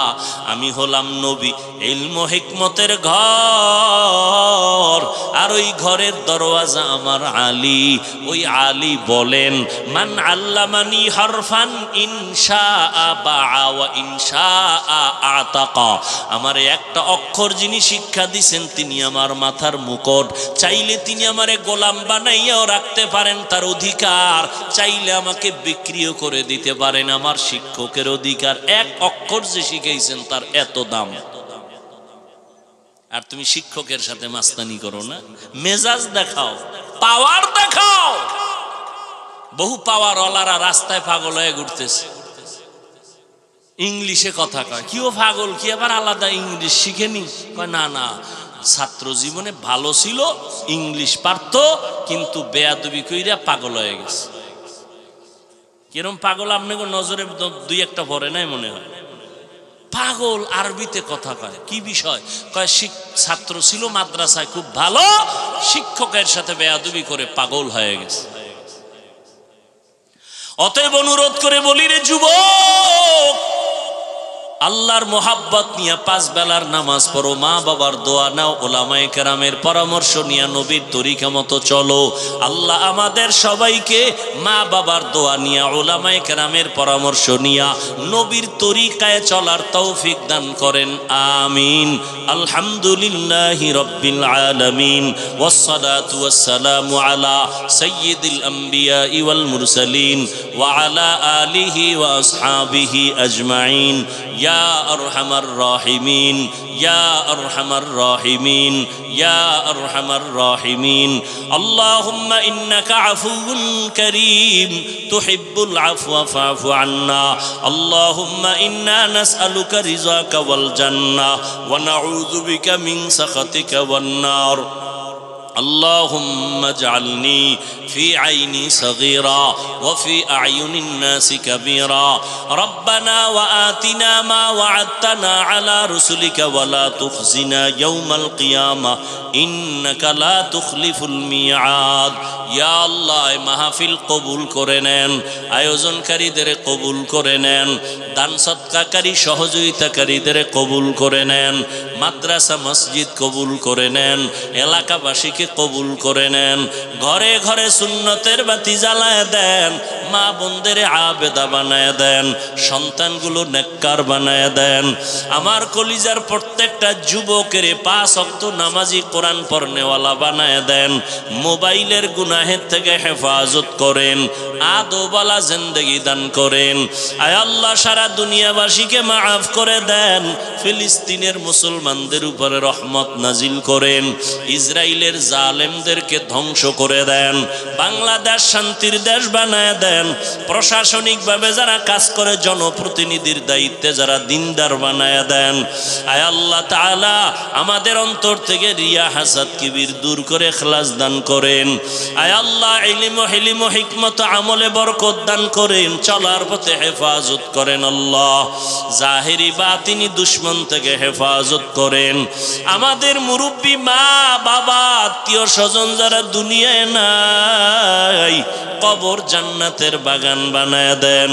আমি হলাম নবী ইলম ও হিকমতের ঘর, আর ওই ঘরের দরওয়াজা আমার আলী। ওই আলী বলেন, মান আল্লামানি হরফান ইনশাআ বাআ ওয়া ইনশাআ আতাকা, আমার একটা অক্ষর যিনি শিক্ষা দিয়েছেন তিনি আমার মাথার মুকুট, চাইলে তিনি আমারে গোলাম বানাইয়াও রাখতে পারেন, তার অধিকার, চাইলে আমাকে বিক্রি করে দিতে পারেন, আমার শিক্ষকের অধিকার। এক অক্ষর যে শিখাইছেন তার এত দাম। আর তুমি শিক্ষকের সাথে মাস্তানি করো না, মেজাজ দেখাও, পাওয়ার দেখাও। বহু পাওয়ার ওয়ালারা রাস্তায় পাগল হয়ে ঘুরতেছে, ইংলিশে কথা কয়। কিও পাগল, কি আবার আলাদা ইংলিশ শিখেনি? কয় না না, ছাত্র জীবনে ভালো ছিল, ইংলিশ পারত, কিন্তু বেয়াদবি কইরা পাগল হয়ে গেছে। কিরম পাগল আপনাকে নজরে দুই একটা পড়ে নাই মনে হয়? পাগল আরবিতে কথা কয়, কি বিষয় কয়? ছাত্র ছিল মাদ্রাসায় খুব ভালো, শিক্ষকের সাথে বেয়াদবি করে পাগল হয়ে গেছে। অতএব অনুরোধ করে বলি রে যুবক, আল্লাহর মোহাব্বত নিয়ে 5 বেলার নামাজ পড়ো, মা বাবার দোয়া নাও, ওলামায়ে কেরামের পরামর্শ নিয়ে নবীর তরিকা মতো চলো। আল্লাহ আমাদের সবাইকে মা বাবার দোয়া নিয়ে, ওলামায়ে কেরামের পরামর্শ নিয়ে নবীর তরিকায় চলার তৌফিক দান করেন, আমিন। আলহামদুলিল্লাহি রাব্বিল আলামিন, ওয়াসসালাতু ওয়াসসালামু আলা সাইয়্যিদিল আম্বিয়া ওয়াল মুরসালিন ওয়া আলা আলিহি ওয়া আসহাবিহি আজমাইন। ইয়া আরহামার রাহিমিন, ইয়া আরহামার রাহিমিন, ইয়া আরহামার রাহিমিন। আল্লাহুম্মা ইন্নাকা আফুউন কারীম তুহিব্বুল আফওয়া ফা'ফু আন্না। আল্লাহুম্মা ইন্না নাসআলুকা রিযাকা ওয়াল জান্নাহ ওয়া নাউযু বিকা মিন সাখাতিকা ওয়ান নার। اللهم اجعلني في عيني صغيرا وفي أعين الناس كبيرا. ربنا وآتنا ما وعدتنا على رسلك ولا تخزنا يوم القيامة إنك لا تخلف الميعاد. يا الله মাহফিল কবুল করে নেন, আয়োজনকারীদের কবুল করে নেন, দান সদকাকারী সহযোগিতাকারীদের কবুল করে নেন, মাদ্রাসা মসজিদ কবুল করে নেন, এলাকাবাসীকে কবুল করে নেন, ঘরে ঘরে সুন্নতের বাতি জ্বালায় দেন, মা বোনদের আবেদা বানায় দেন, সন্তানগুলো নেককার বানায় দেন। আমার কলিজার প্রত্যেকটা যুবকের 5 ওয়াক্ত নামাজি, কোরআন পড়নেওয়ালা বানায় দেন, মোবাইলের গুনাহের থেকে হেফাজত করেন, আদবওয়ালা জিন্দেগি দান করেন। আয় আল্লাহ সারা দুনিয়াবাসীকে মাফ করে দেন, ফিলিস্তিনের মুসলমানদের উপরে রহমত নাজিল করেন, ইসরায়েলের জালেমদেরকে ধ্বংস করে দেন, বাংলাদেশ শান্তির দেশ বানায় দেন, প্রশাসনিকভাবে যারা কাজ করে জনপ্রতিনিধির দায়িত্বে যারা দিনদার বানায় দেন। আয় আল্লাহ তাআলা আমাদের অন্তর থেকে রিয়া হাসাদ কিবির দূর করে ইখলাস দান করেন। আয় আল্লাহ ইলম ও হিলম ও হিকমত আমলে বরকত দান করেন, চলার পথে হেফাজত করেন। আল্লাহ জাহিরি বাতিনি দুশমন থেকে হেফাজত করেন। আমাদের মুরব্বী মা বাবা আত্মীয় স্বজন যারা দুনিয়ায় নাই, কবর জান্নাতের বাগান বানায় দেন,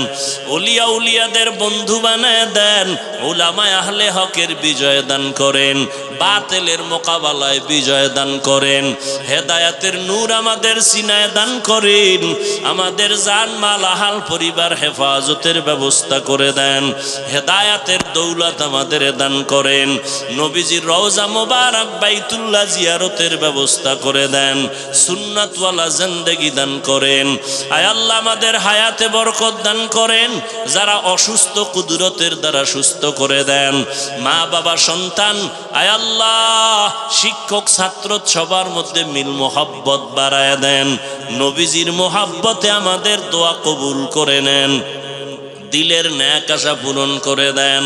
ওলিয়া উলিয়াদের বন্ধু বানায় দেন, উলামায়ে আহলে হকের বিজয় দান করেন, বাতিলের মোকাবেলায় বিজয় দান করেন, হেদায়েতের নূর আমাদের সিনায় দান করেন, আমাদের জান মাল আহাল পরিবার হেফাজতের ব্যবস্থা করে দেন, হেদায়েতের দৌলত আমাদের দান করেন, নবীজির রওজা মোবারক বাইতুল্লাহ জিয়ারতের ব্যবস্থা করে দেন, সুন্নাতওয়ালা জিন্দেগি দান করেন। আয় আল্লাহ আমাদের হায়াতে বরকত দান করেন, যারা অসুস্থ কুদরতের দ্বারা সুস্থ করে দেন, মা বাবা সন্তান, আয় আল্লাহ শিক্ষক ছাত্র সবার মধ্যে মিল মোহাব্বত বাড়ায় দেন, নবীজির মোহাব্বতে আমাদের দোয়া কবুল করে নেন, দিলের নেক আশা পূরণ করে দেন।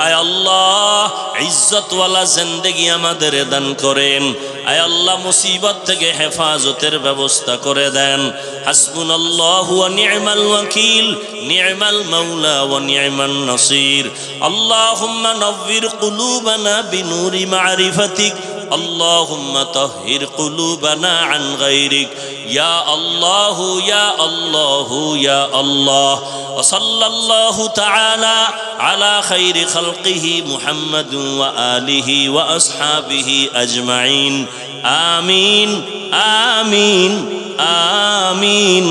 আয় আল্লাহ ইজ্জতওয়ালা জিন্দেগি আমাদের দান করেন। আয় আল্লাহ মুসিবত থেকে হেফাজতের ব্যবস্থা করে দেন। হাসবুনাল্লাহু ওয়া নি'মাল ওয়াকিল, নি'মাল মাওলা ওয়া নি'মান নাসির। আল্লাহুম্মা নవ్বির কুলুবানা বিনুরি মা'রিফাতিক, আল্লাহুম্মা তাহহির কুলুবানা আন গায়রিক। ইয়া আল্লাহু ইয়া আল্লাহু ইয়া আল্লাহ। ওয়া সাল্লাল্লাহু তাআলা আলা খাইরি খালকিহি মুহাম্মাদিন ওয়া আলিহি ওয়া আসহাবিহি আজমাইন। আমিন আমিন আমিন।